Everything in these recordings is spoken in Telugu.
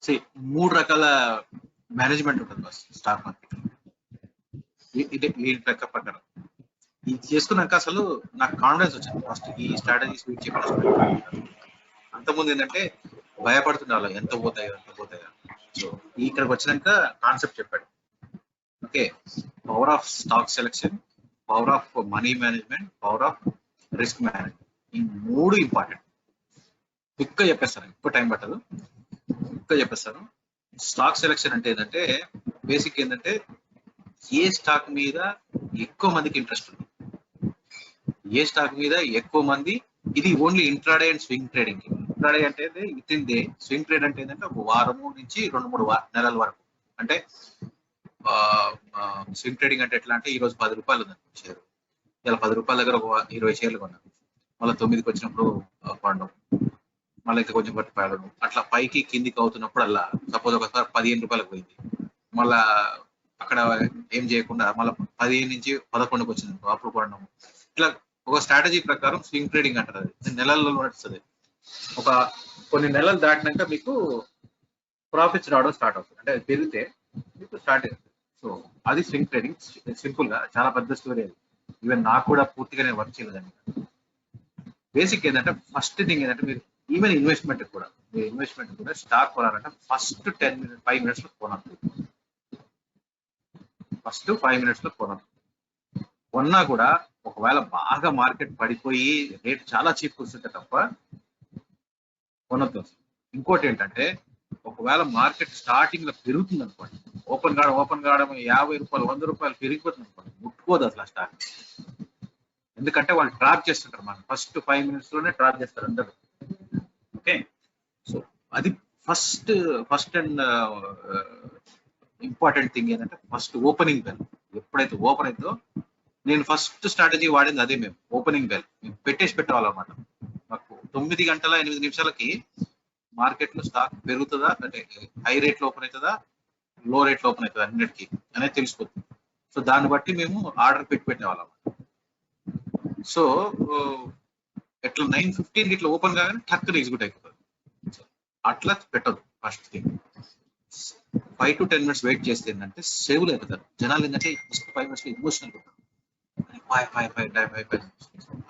See, మూడు రకాల మేనేజ్మెంట్ ఉంటుంది బస్ స్టాక్ మార్కెట్. ఇది వీటి లెక్క ప్రకారం ఇది చేసుకున్నాక అసలు నాకు కాన్ఫిడెన్స్ వచ్చింది. ఫస్ట్ ఈ స్ట్రాటజీస్ వీటి చెప్పిన అంతకుముందు ఏంటంటే భయపడుతుండాలి ఎంత పోతాయో. సో ఇక్కడికి వచ్చినాక కాన్సెప్ట్ చెప్పాడు. Okay, power of stock selection, power of money management, power of risk management, ఈ మూడు ఇంపార్టెంట్. క్విక్గా చెప్పేస్తాను, ఎక్కువ టైం పట్టదు, క్విక్గా చెప్పేస్తాను. స్టాక్ సెలెక్షన్ అంటే ఏంటంటే బేసిక్ ఏంటంటే ఏ స్టాక్ మీద ఎక్కువ మందికి ఇంట్రెస్ట్ ఉంది, ఏ స్టాక్ మీద ఎక్కువ మంది, ఇది only intraday and swing trading. Intraday అంటే within day, swing trade అంటే ఏంటంటే ఒక వారము నుంచి 2-3 నెలల వరకు. అంటే స్వింగ్ ట్రేడింగ్ అంటే ఎట్లా అంటే ఈ రోజు 10 రూపాయలు ఉంది షేర్, ఇలా 10 రూపాయల దగ్గర ఒక 20 షేర్లు కొన్నాను, మళ్ళీ 9కి వచ్చినప్పుడు కొనడం, మళ్ళీ ఇంకా కొంచెం బట్టి పెరగడం, అట్లా పైకి కిందికి అవుతున్నప్పుడు అలా సపోజ్ ఒకసారి 15 రూపాయలకు పోయింది, మళ్ళా అక్కడ ఏం చేయకుండా మళ్ళీ 15 నుంచి 11కి వచ్చింది అప్పుడు కొనడం. ఇట్లా ఒక స్ట్రాటజీ ప్రకారం స్వింగ్ ట్రేడింగ్ అంటారు. అది నెలల్లో నడుస్తుంది. ఒక కొన్ని నెలలు దాటినాక మీకు ప్రాఫిట్స్ రావడం స్టార్ట్ అవుతుంది, అంటే పెరిగితే మీకు స్టార్ట్ అవుతుంది. సో అది స్వింగ్ ట్రేడింగ్. సింపుల్ గా చాలా పెద్ద స్టోరీ అది, ఈవెన్ నాకు కూడా పూర్తిగా నేను వర్క్ చేయలేదండి. బేసిక్ ఏంటంటే ఫస్ట్ థింగ్ ఏంటంటే మీరు ఈవెన్ ఇన్వెస్ట్మెంట్ కూడా స్టాక్ కొనాలంటే ఫస్ట్ 5 minutes లో కొనాలి. ఫస్ట్ 5 minutes లో కొనాలి. కొన్నా కూడా ఒకవేళ బాగా మార్కెట్ పడిపోయి రేట్ చాలా చీప్ వస్తుంటే తప్ప కొనొద్దు. ఇంకోటి ఏంటంటే ఒకవేళ మార్కెట్ స్టార్టింగ్ లో పెరుగుతుంది అనుకోండి, ఓపెన్ కావడం 50 రూపాయలు 100 రూపాయలు పెరిగిపోతుంది అనుకోండి, ముట్టుకోదు అసలు ఆ స్టాక్. ఎందుకంటే వాళ్ళు ట్రాప్ చేస్తుంటారు, మనం ఫస్ట్ 5 minutes లోనే ట్రాప్ చేస్తారు అందరూ. ఓకే, సో అది ఫస్ట్ అండ్ ఇంపార్టెంట్ థింగ్ ఏంటంటే ఫస్ట్ ఓపెనింగ్ బెల్. ఎప్పుడైతే ఓపెన్ అవుతుందో, నేను ఫస్ట్ స్ట్రాటజీ వాడింది అదే, మేము ఓపెనింగ్ బెల్ మేము పెట్టేవాళ్ళన్నమాట. మాకు 9 గంటల 8 నిమిషాలకి మార్కెట్ లో స్టాక్ పెరుగుతుందా అంటే హై రేట్ లో ఓపెన్ అవుతుందా లో రేట్ లో ఓపెన్ అవుతుందా అన్నిటికీ అనేది తెలిసిపోతుంది. సో దాన్ని బట్టి మేము ఆర్డర్ పెట్టేవాళ్ళం. సో ఎట్లా 9:15 ఇట్లా ఓపెన్ కాగానే టక్కున ఎగ్జిక్యూట్ అయిపోతుంది. అట్లా పెట్టదు. First thing 5 to 10 minutes wait చేస్తే ఏంటంటే సేవ్లు అయిపోతారు జనాలు. ఏంటంటే ఫస్ట్ 5 minutes ఇమోషనల్ పెట్టారు,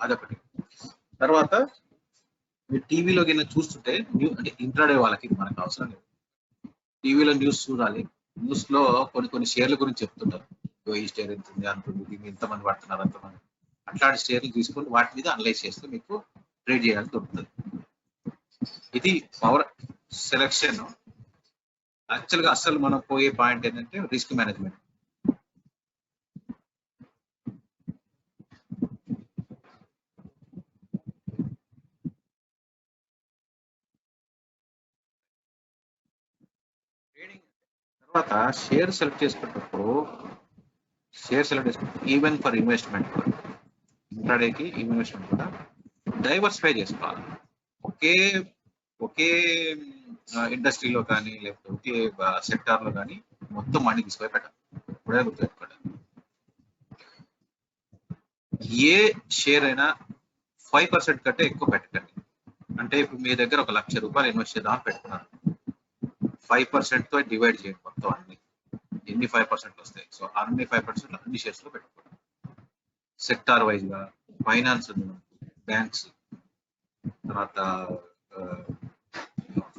అదొకటి. తర్వాత మీరు టీవీలో కింద చూస్తుంటే అంటే ఇంట్రాడే వాళ్ళకి మనకు అవసరం లేదు, టీవీలో న్యూస్ చూడాలి. న్యూస్ లో కొన్ని షేర్ల గురించి చెప్తుంటారు, ఈ షేర్ ఎంత ఉంది అంటుంది, దీన్ని ఎంతమంది పడుతున్నారు అంతమంది, అట్లాంటి షేర్లు తీసుకొని వాటి మీద అనలైజ్ చేస్తే మీకు ట్రేడ్ చేయడానికి దొరుకుతుంది. ఇది పవర్ సెలెక్షన్. యాక్చువల్గా అసలు మనం పోయే పాయింట్ ఏంటంటే రిస్క్ మేనేజ్మెంట్. తర్వాత షేర్ సెలెక్ట్ చేసుకున్నప్పుడు ఈవెన్ ఫర్ ఇన్వెస్ట్మెంట్ కూడా, ఇంట్రాడేకి ఇన్వెస్ట్మెంట్ కూడా డైవర్సిఫై చేసుకోవాలి. ఒకే ఇండస్ట్రీలో కానీ లేకపోతే ఒకే సెక్టార్ లో కానీ మొత్తం మనీ తీసుకొని పెట్టాలి. ఇప్పుడే గుర్తుపెట్టుకోండి, ఏ షేర్ అయినా 5% కంటే ఎక్కువ పెట్టకండి. అంటే ఇప్పుడు మీ దగ్గర 1,00,000 రూపాయలు ఇన్వెస్ట్ చేద్దామని పెట్టుకున్నారు, 5% తో డివైడ్ చేయండి మొత్తం అన్ని, ఎన్ని 5% వస్తాయి. సో అన్ని 5% అన్ని షేర్స్ లో పెట్టుకోండి. సెక్టార్ వైజ్ గా ఫైనాన్స్ ఉంది, బ్యాంక్స్, తర్వాత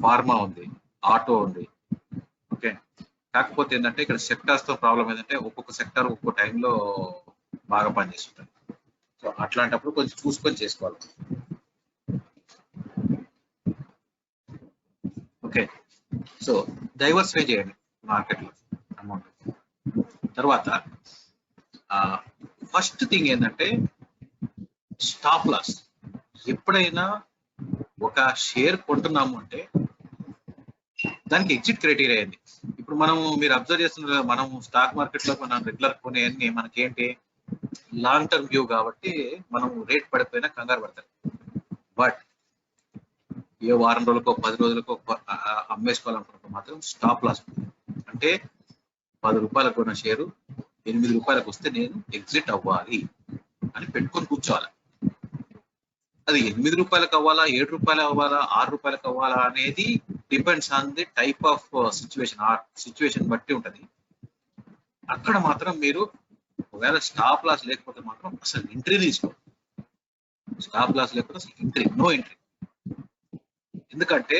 ఫార్మా ఉంది, ఆటో ఉంది. ఓకే, కాకపోతే ఏంటంటే ఇక్కడ సెక్టార్స్ తో ప్రాబ్లం ఏంటంటే ఒక్కొక్క సెక్టార్ ఒక్కొక్క టైంలో బాగా పనిచేస్తుంటారు. సో అట్లాంటప్పుడు కొంచెం చూసుకొని చేసుకోవాలి. ఓకే, సో డైవర్సిఫై చేయండి మార్కెట్లో అమౌంట్. తర్వాత ఫస్ట్ థింగ్ ఏంటంటే స్టాప్ లాస్. ఎప్పుడైనా ఒక షేర్ కొంటున్నాము అంటే దానికి ఎగ్జిట్ క్రైటీరియా ఏంది. ఇప్పుడు మీరు అబ్జర్వ్ చేస్తున్నారు, మనం స్టాక్ మార్కెట్ లో మనం రెగ్యులర్ కొనేవన్నీ మనకేంటి లాంగ్ టర్మ్ వ్యూ కాబట్టి మనం రేట్ పడిపోయినా కంగారు పడతాం. బట్ ఏ వారం రోజులకో 10 రోజులకో అమ్మేసుకోవాలనుకున్నప్పుడు మాత్రం స్టాప్ లాస్. అంటే 10 రూపాయలకు కొన్న షేరు 8 రూపాయలకు వస్తే నేను ఎగ్జిట్ అవ్వాలి అని పెట్టుకొని కూర్చోవాలి. అది 8 రూపాయలకు అవ్వాలా, 7 రూపాయలు అవ్వాలా, 6 రూపాయలకు అవ్వాలా అనేది depends on the type of situation, ఆ సిచ్యువేషన్ బట్టి ఉంటది. అక్కడ మాత్రం మీరు ఒకవేళ స్టాప్ లాస్ లేకపోతే మాత్రం అసలు ఎంట్రీ తీసుకో. స్టాప్ లాస్ లేకపోతే అసలు ఎంట్రీ, నో ఎంట్రీ. ఎందుకంటే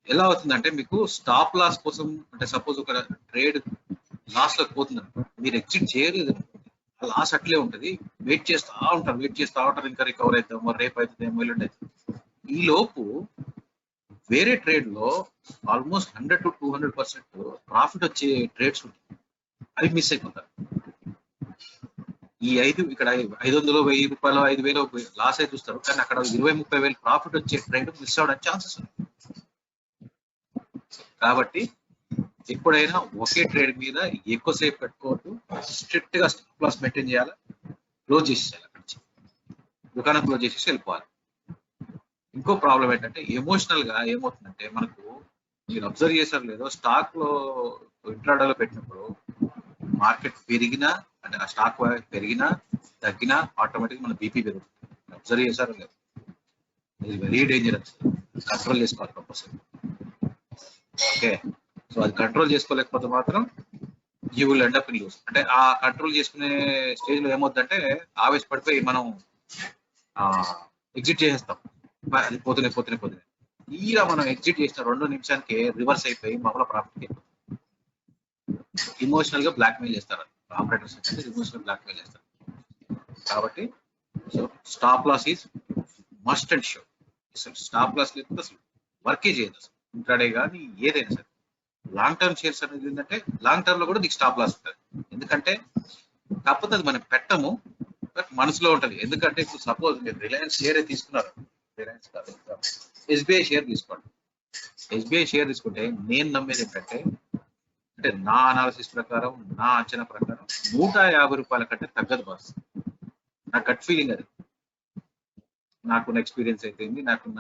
ఎలా అవుతుందంటే మీకు స్టాప్ లాస్ కోసం, అంటే సపోజ్ ఒక ట్రేడ్ లాస్ లోకి పోతుంది, మీరు ఎగ్జిట్ చేయలేదు, లాస్ అట్లే ఉంటది, వెయిట్ చేస్తూ ఉంటారు, ఇంకా రికవర్ అవుతామో, రేపు అవుతుందేమో, ఎల్లుండి అవుతుంది. ఈ లోపు వేరే ట్రేడ్ లో ఆల్మోస్ట్ 100 to 200% ప్రాఫిట్ వచ్చే ట్రేడ్స్ ఉంటాయి, అవి మిస్ అయిపోతారు. ఈ ఇక్కడ 500, 1000 రూపాయలు, 5000 లాస్ అయితే చూస్తారు, కానీ అక్కడ 20-30 వేలు ప్రాఫిట్ వచ్చే ట్రేడ్ మిస్ అవడానికి ఛాన్సెస్ ఉన్నాయి. కాబట్టి ఎప్పుడైనా ఒకే ట్రేడ్ మీద ఎక్కువసేపు పెట్టుకోవద్దు, స్ట్రిక్ట్ గా స్టాప్ లాస్ మెయింటైన్ చేయాలి, క్లోజ్ చేసేయాలి, అక్కడి నుంచి దుకాణం క్లోజ్ చేసేసి వెళ్ళిపోవాలి. ఇంకో ప్రాబ్లం ఏంటంటే ఎమోషనల్ గా ఏమవుతుందంటే, మనకు మీరు అబ్జర్వ్ చేశారు లేదో, స్టాక్ లో ఇంట్రాడేలో పెట్టినప్పుడు మార్కెట్ పెరిగినా, అంటే ఆ స్టాక్ పెరిగినా తగ్గినా ఆటోమేటిక్ మన బీపీ పెరుగుతుంది. అబ్జర్వ్ చేశారు లేదు, ఇది వెరీ డేంజరస్, కంట్రోల్ చేసుకోవాలి కంపల్సరీ. ఓకే, సో అది కంట్రోల్ చేసుకోలేకపోతే మాత్రం you will end up in lose. అంటే ఆ కంట్రోల్ చేసుకునే స్టేజ్ లో ఏమవుతుందంటే ఆవేశపడిపోయి మనం ఎగ్జిట్ చేసేస్తాం, అది పోతూనే ఇలా మనం ఎగ్జిట్ చేసిన 2 నిమిషానికి రివర్స్ అయిపోయి మామూలు ప్రాఫిట్ అయిపోతుంది. ఇమోషనల్ గా బ్లాక్ మెయిల్ చేస్తారు ఆపరేటర్స్, ఇమోషనల్ బ్లాక్ మెయిల్ చేస్తారు. కాబట్టి so stop loss is must and sure. Stop loss లేకపోతే అసలు వర్కే చేయదు, అసలు ఇంట్రాడే కానీ ఏదైనా సరే. లాంగ్ టర్మ్ షేర్స్ అనేది ఏంటంటే లాంగ్ టర్మ్ లో కూడా నీకు స్టాప్ లాస్ ఉంటుంది, ఎందుకంటే కాకపోతే అది మనం పెట్టము, బట్ మనసులో ఉంటది. ఎందుకంటే ఇప్పుడు సపోజ్ మీరు రిలయన్స్ షేర్ తీసుకున్నారు, రిలయన్స్ కాదు, ఎస్బీఐ షేర్ తీసుకోండి. ఎస్బీఐ షేర్ తీసుకుంటే నేను నమ్మేది ఏంటంటే, అంటే నా అనాలిసిస్ ప్రకారం, నా అంచనా ప్రకారం 150 రూపాయల కంటే తగ్గదు బాస్. నా గట్ ఫీలింగ్ అది, నాకున్న ఎక్స్పీరియన్స్ అయితేంది, నాకున్న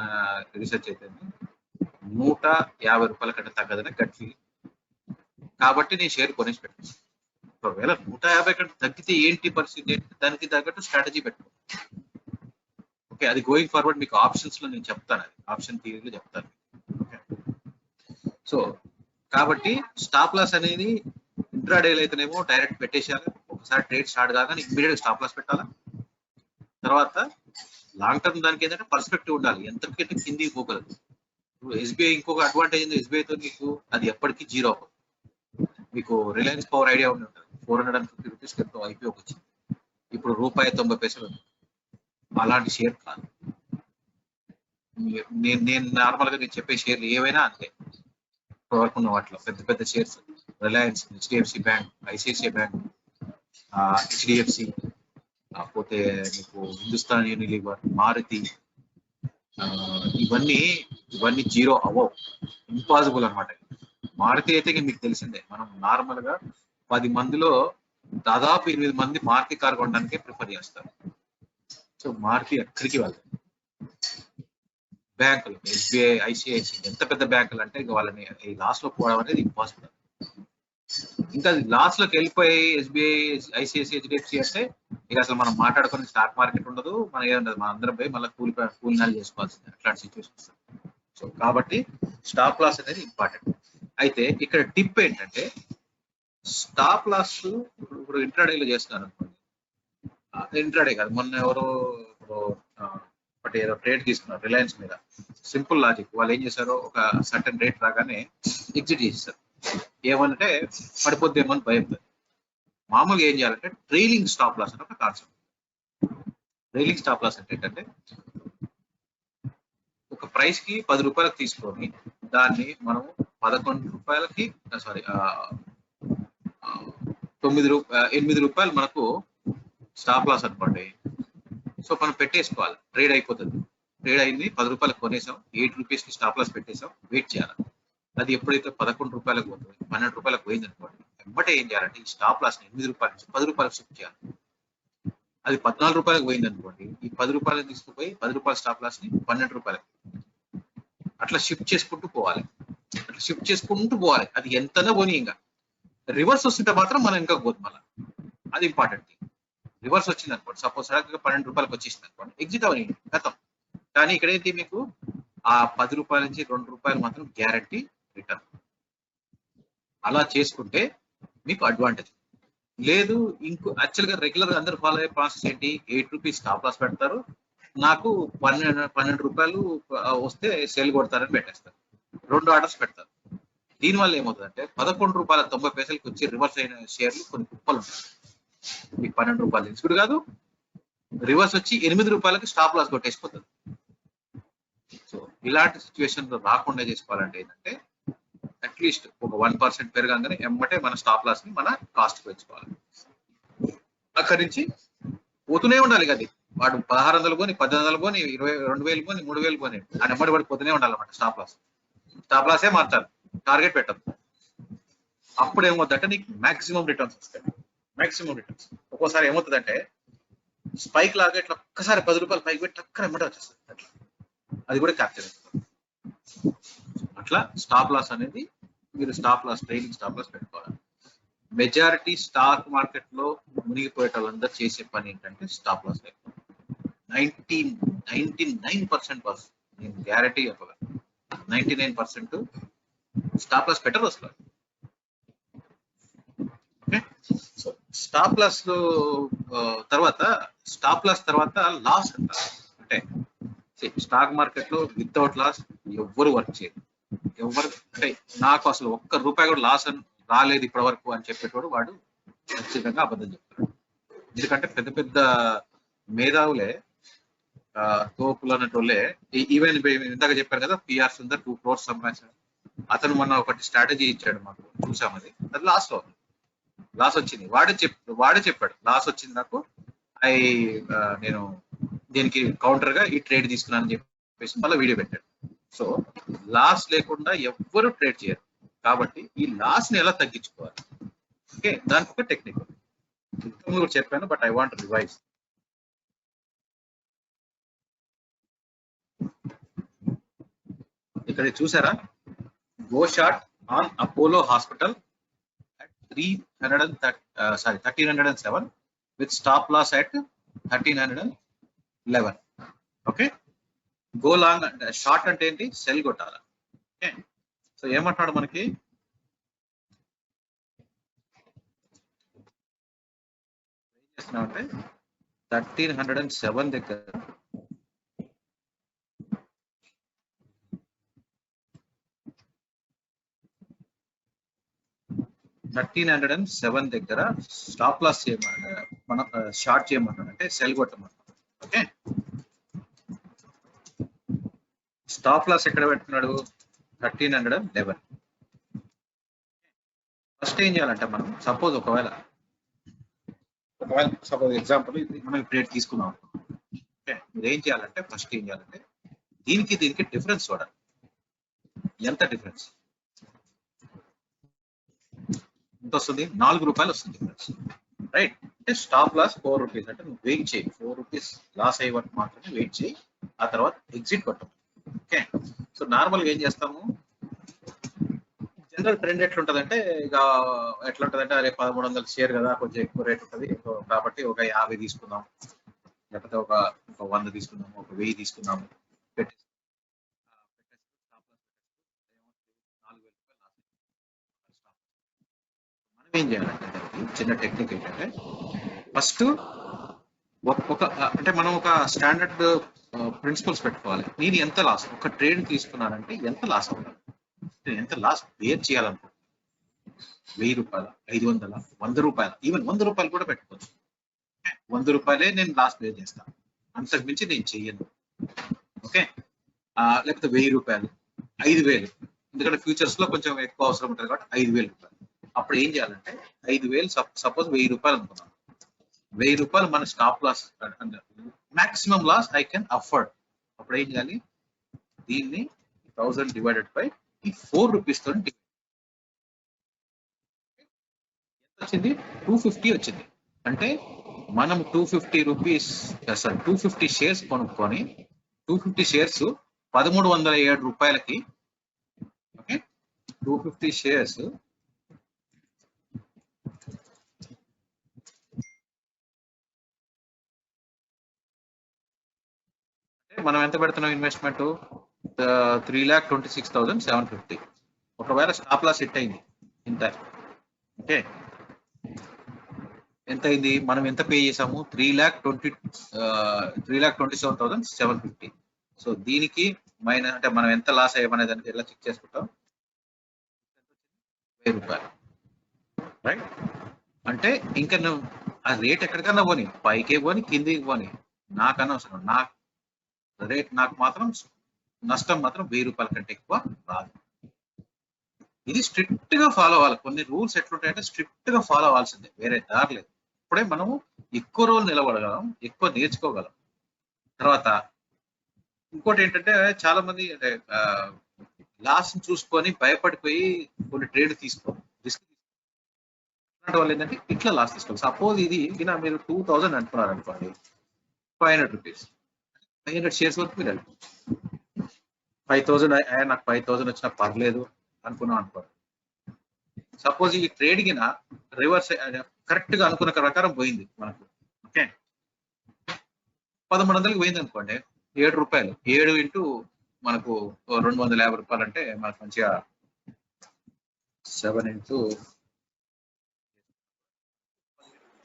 రీసెర్చ్ అయితేంది, 150 రూపాయల కంటే తగ్గదని గట్ ఫీలింగ్. కాబట్టి నేను షేర్ కొనేసి పెట్టాను. ఒకవేళ 150 కంటే తగ్గితే ఏంటి పరిస్థితి, దానికి తగ్గట్టు స్ట్రాటజీ పెట్టుకో. ఓకే, అది గోయింగ్ ఫార్వర్డ్ మీకు ఆప్షన్స్ లో నేను చెప్తాను, అది ఆప్షన్ థియరీలో చెప్తాను. ఓకే, సో కాబట్టి స్టాప్ లాస్ అనేది ఇంట్రాడేలో అయితేనేమో డైరెక్ట్ పెట్టేసేయాలి, ఒకసారి ట్రేడ్ స్టార్ట్ కాగానే ఇమీడియట్ గా స్టాప్ లాస్ పెట్టాలా. తర్వాత లాంగ్ టర్మ్ దానికి ఏంటంటే పర్స్పెక్టివ్ ఉండాలి, ఎంతకంటే కిందికి పోగలదు. ఎస్బీఐ ఇంకొక అడ్వాంటేజ్ ఉంది, ఎస్బీఐతో మీకు అది ఎప్పటికీ జీరో అవ్వదు. మీకు రిలయన్స్ పవర్ ఐడియా ఉండి ఉంటుంది, 450 రూపీస్ ఎంతో ఐపీఓకి వచ్చింది, ఇప్పుడు ₹1.90 ఉంది. అలాంటి షేర్ కాదు. నేను నార్మల్ గా నేను చెప్పే షేర్లు ఏవైనా అంతే, ఇప్పటివరకు ఉన్న వాటిలో పెద్ద shares Reliance, HDFC bank, ICICI bank, HDFC, పోతే మీకు హిందుస్థాన్ యూనిలివర్, మారుతి, ఇవన్నీ జీరో అవ్వవు, ఇంపాసిబుల్ అనమాట. మారుతి అయితే మీకు తెలిసిందే, మనం నార్మల్ గా 10 మందిలో దాదాపు 8 మంది మారుతి కార్ కొనడానికే ప్రిఫర్ చేస్తారు. సో మారుతి ఎక్కడికి వెళ్తాయి. బ్యాంకులు ఎస్బీఐ, ఐసిఐసిఐ ఎంత పెద్ద బ్యాంకులు అంటే ఇక వాళ్ళని ఈ లాస్ లో పోవడం అనేది ఇంపాసిబుల్. ఇంకా లాస్ లోకి వెళ్ళిపోయి ఎస్బీఐ, ఐసిఐసిఐ, హెచ్డిఎఫ్సి అంటే ఇక అసలు మనం మాట్లాడుకునే స్టాక్ మార్కెట్ ఉండదు, మన ఏముండదు, మన అందరం పోయి మళ్ళీ కూలినాలు చేసుకోవాల్సింది, అట్లాంటి సిచ్యువేషన్. సో కాబట్టి స్టాప్ లాస్ అనేది ఇంపార్టెంట్. అయితే ఇక్కడ టిప్ ఏంటంటే, స్టాప్ లాస్ ఇప్పుడు ఇంట్రాడేలో చేస్తున్నారు అనుకోండి, ఇంట్రాడే కాదు, మొన్న ఎవరో ఒకటి ఏదో ట్రేడ్ తీసుకున్నారు రిలయన్స్ మీద. సింపుల్ లాజిక్, వాళ్ళు ఏం చేశారు, ఒక సర్టన్ రేట్ రాగానే ఎగ్జిట్ చేసేసారు. ఏమంటే పడిపోద్దేమో అని భయంతో. మామూలుగా ఏం చేయాలంటే ట్రైలింగ్ స్టాప్ లాస్ అని ఒక కాన్సెప్ట్. ట్రైలింగ్ స్టాప్ లాస్ అంటే ఏంటంటే, ఒక ప్రైస్ కి 10 రూపాయలకు తీసుకొని దాన్ని మనం 11 రూపాయలకి, సారీ 8 రూపాయలు మనకు స్టాప్ లాస్ అనుకోండి. సో మనం పెట్టేసుకోవాలి, ట్రేడ్ అయిపోతుంది. ట్రేడ్ అయింది, 10 రూపాయలకు కొనేసాం, 8 రూపీస్ కి స్టాప్ లాస్ పెట్టేసాం, వెయిట్ చేయాలి. అది ఎప్పుడైతే 11 రూపాయలకు పోతుంది, 12 రూపాయలకు పోయింది అనుకోండి, వెంబటే ఏం చేయాలంటే ఈ స్టాప్ లాస్ 8 రూపాయల నుంచి 10 రూపాయలకు షిఫ్ట్ చేయాలి. అది 14 రూపాయలకు పోయింది అనుకోండి, ఈ 10 రూపాయలకు తీసుకుపోయి 10 రూపాయల స్టాప్ లాస్ ని 12 రూపాయలకు అట్లా షిఫ్ట్ చేసుకుంటూ పోవాలి. అది ఎంతనా పోనీ, ఇంకా రివర్స్ వస్తుంటే మాత్రం మనం ఇంకా పోదు, మళ్ళీ అది ఇంపార్టెంట్. రివర్స్ వచ్చింది అనుకోండి, సపోజ్ సడన్ గా 12 రూపాయలకు వచ్చేసింది అనుకోండి, ఎగ్జిట్ అవని గతం. కానీ ఇక్కడైతే మీకు ఆ 10 రూపాయల నుంచి 2 రూపాయలు మాత్రం గ్యారంటీ రిటర్న్. అలా చేసుకుంటే మీకు అడ్వాంటేజ్. లేదు ఇంకో యాక్చువల్గా రెగ్యులర్ గా అందరు ఫాలో అయ్యే ప్రాసెస్ ఏంటి, 8 రూపీస్ స్టాప్ లాస్ పెడతారు, నాకు 12 రూపాయలు వస్తే సేల్ కొడతారని పెట్టేస్తారు, 2 ఆర్డర్స్ పెడతారు. దీనివల్ల ఏమవుతుందంటే 11 రూపాయల 90 పైసలకి వచ్చి రివర్స్ అయిన షేర్లు కొన్ని కుప్పలు ఉంటాయి. మీకు 12 రూపాయలు ఇన్స్క్యూడ్ కాదు, రివర్స్ వచ్చి 8 రూపాయలకి స్టాప్ లాస్ కొట్టేసిపోతుంది. సో ఇలాంటి సిచ్యువేషన్ రాకుండా చేసుకోవాలంటే ఏంటంటే అట్లీస్ట్ ఒక 1% పెరగానే ఎమ్మటే మన స్టాప్ లాస్ ని మన కాస్ట్ పెంచుకోవాలి. అక్కడి నుంచి పోతూనే ఉండాలి కదా, వాడు 1600 కొని 1800 కొని 2000 కొని 3000 కొని ఆ నెంబర్ వాడు పోతూనే ఉండాలన్నమాట. స్టాప్ లాసే మార్చాలి, టార్గెట్ పెట్టదు. అప్పుడు ఏమవుతుందంటే నీకు మాక్సిమం రిటర్న్స్ వస్తాయి. మాక్సిమం రిటర్న్స్ ఒక్కోసారి ఏమవుతుందంటే స్పైక్ లాగా ఇట్లా ఒక్కసారి 10 రూపాయలు పైకి పెట్టి అక్కడ ఎమ్మటే వచ్చేస్తుంది, అట్లా అది కూడా క్యాప్చర్ అవుతుంది. అట్లా స్టాప్ లాస్ అనేది మీరు ట్రైనింగ్ స్టాప్ లాస్ పెట్టుకోవాలి. మెజారిటీ స్టాక్ మార్కెట్ లో మునిగిపోయే వాళ్ళందరూ చేసే పని ఏంటంటే స్టాప్ లాస్. 99% బాస్, నేను గ్యారంటీ చెప్పగలను, 99% స్టాప్ లాస్ పెట్టరు అసలు. ఓకే, సో స్టాప్ లాస్ తర్వాత లాస్ అంటారు. అంటే స్టాక్ మార్కెట్ లో వితౌట్ లాస్ ఎవ్వరు వర్క్ చేయరు. అంటే నాకు అసలు ఒక్క రూపాయి కూడా లాస్ రాలేదు ఇప్పటి వరకు అని చెప్పేటోడు వాడు ఖచ్చితంగా అబద్ధం చెప్తాడు. ఎందుకంటే పెద్ద పెద్ద మేధావులే, తోపులు అన్నటోళ్ళే, ఈవెన్ ఇందాక చెప్పారు కదా పిఆర్ సుందర్ 2 crores సంపాదించాడు. అతను మొన్న ఒకటి స్ట్రాటజీ ఇచ్చాడు, మాకు చూసాం, అది లాస్ వచ్చింది. వాడే చెప్పాడు లాస్ వచ్చింది నాకు, నేను దీనికి కౌంటర్ గా ఈ ట్రేడ్ తీసుకున్నాను అని చెప్పేసి మళ్ళీ వీడియో పెట్టాడు. సో లాస్ లేకుండా ఎవ్వరు ట్రేడ్ చేయరు. కాబట్టి ఈ లాస్ ని ఎలా తగ్గించుకోవాలి, ఓకే, దానికి ఒక టెక్నిక్ కూడా చెప్పాను, బట్ ఐ వాంట్ రివైజ్. ఇక్కడ చూసారా, go short on Apollo hospital at 1307 with stop loss at 1311. Okay, go long short అంటే ఏంటి, సెల్ కొట్టాలి. ఓకే, సో ఏమంటాడు మనకి, ఏం చేస్తున్నామంటే 1307 దగ్గర 1307 దగ్గర స్టాప్ లాస్ చేయమన్నాడు, మనం షార్ట్ చేయమన్నాడు, అంటే సెల్ కొట్టమన్నాడు. ఓకే, స్టాప్ లాస్ ఎక్కడ పెడుతున్నాడు, 1311. ఫస్ట్ ఏం చేయాలంటే మనం ఒకవేళ ఎగ్జాంపుల్ మనం ట్రేడ్ తీసుకున్నాం. ఓకే, మీరు ఏం చేయాలంటే ఫస్ట్ ఏం చేయాలంటే దీనికి డిఫరెన్స్ చూడాలి. ఎంత డిఫరెన్స్ ఎంత వస్తుంది, 4 రూపాయలు వస్తుంది డిఫరెన్స్, రైట్. అంటే స్టాప్ లాస్ 4 రూపీస్, అంటే నువ్వు వెయిట్ చేయి, 4 రూపీస్ లాస్ అయ్యే వరకు మాత్రమే వెయిట్ చేయి, ఆ తర్వాత ఎగ్జిట్ కొట్టం. ఓకే, సో నార్మల్ గా ఏం చేస్తాము, జనరల్ ట్రెండ్ ఎట్లుంటదంటే ఎట్లుంటదంటే అరే 1300 షేర్ కదా, కొంచెం ఎక్కువ రేట్ ఉంటుంది కాబట్టి ఒక 50 తీసుకుందాం, లేకపోతే ఒక 100 తీసుకుందాము, ఒక 1000 తీసుకుందాము, మనం ఏం చేయాలంటే చిన్న టెక్నిక్ ఏంటంటే ఫస్ట్ అంటే మనం ఒక స్టాండర్డ్ ప్రిన్సిపల్స్ పెట్టుకోవాలి. నేను ఎంత లాస్, ఒక ట్రేడ్ తీసుకున్నానంటే ఎంత లాస్ అవుతాను, ఎంత లాస్ బేర్ చేయాలనుకుంటున్నాను, 1000 రూపాయలు, 500, 100 రూపాయలు, ఈవెన్ 100 రూపాయలు కూడా పెట్టుకోవచ్చు. 100 రూపాయలే నేను లాస్ బేర్ చేస్తాను, అంతకు మించి నేను చెయ్యను. ఓకే, లేకపోతే 1000 రూపాయలు, 5000, ఎందుకంటే ఫ్యూచర్స్ లో కొంచెం ఎక్కువ అవసరం ఉంటుంది కాబట్టి 5000 రూపాయలు. అప్పుడు ఏం చేయాలంటే 5000 సపోజ్ 1000 రూపాయలు అనుకున్నాను, 1000 రూపాయలు మన stop loss, maximum loss I can afford. అప్పుడు ఏం చేయాలి, దీన్ని 1000 డివైడెడ్ బై ఈ 4 రూపీస్ తో ఎంత వచ్చింది, 250 వచ్చింది. అంటే మనం 250 రూపీస్ 250 షేర్స్ కొనుక్కొని 250 షేర్స్ 1307 రూపాయలకి, ఓకే, 250 షేర్స్ మనం ఎంత పెడుతున్నాం ఇన్వెస్ట్మెంట్, 3,26,750. ఒకవేళ స్టాప్ లాస్ హిట్ అయింది ఇంత, ఓకే, ఎంత అయింది, మనం ఎంత పే చేసాము, 3,27,750. సో దీనికి మైనస్ అంటే మనం ఎంత లాస్ అయ్యామనే దానికి ఎలా చెక్ చేసుకుంటాం, 1000 రూపాయలు, రైట్. అంటే ఇంకా నువ్వు ఆ రేట్ ఎక్కడికన్నా పోని, పైకే పోని కిందికి పోని, నాకు అనవసరం. నాకు మాత్రం నష్టం మాత్రం 1000 రూపాయల కంటే ఎక్కువ రాదు. ఇది స్ట్రిక్ట్ గా ఫాలో అవ్వాలి. కొన్ని రూల్స్ ఎట్లుంటాయంటే స్ట్రిక్ట్ గా ఫాలో అవ్వాల్సిందే, వేరే దారి లేదు. ఇప్పుడే మనము ఎక్కువ రోజులు నిలబడగలం, ఎక్కువ నేర్చుకోగలం. తర్వాత ఇంకోటి ఏంటంటే చాలా మంది అంటే లాస్ చూసుకొని భయపడిపోయి కొన్ని ట్రేడ్ తీసుకోవాలి, రిస్క్ అలాంటి వాళ్ళు ఏంటంటే ఇట్లా లాస్ తీసుకోవాలి. సపోజ్ ఇది మీరు 2000 అంటున్నారు అనుకోండి, 500 రూపీస్, 500 షేర్స్ వరకు మీరు వెళ్ళిపోవచ్చు. 5000 నాకు 5000 వచ్చినా పర్లేదు అనుకున్నాం అనుకోండి. సపోజ్ ఈ ట్రేడ్ కింద రివర్స్ కరెక్ట్ గా అనుకున్న ప్రకారం పోయింది మనకు, ఓకే, 1100కి పోయింది అనుకోండి, 7 రూపాయలు, 7 ఇంటూ మనకు 250 రూపాయలు అంటే మనకు మంచిగా 7 ఇంటూ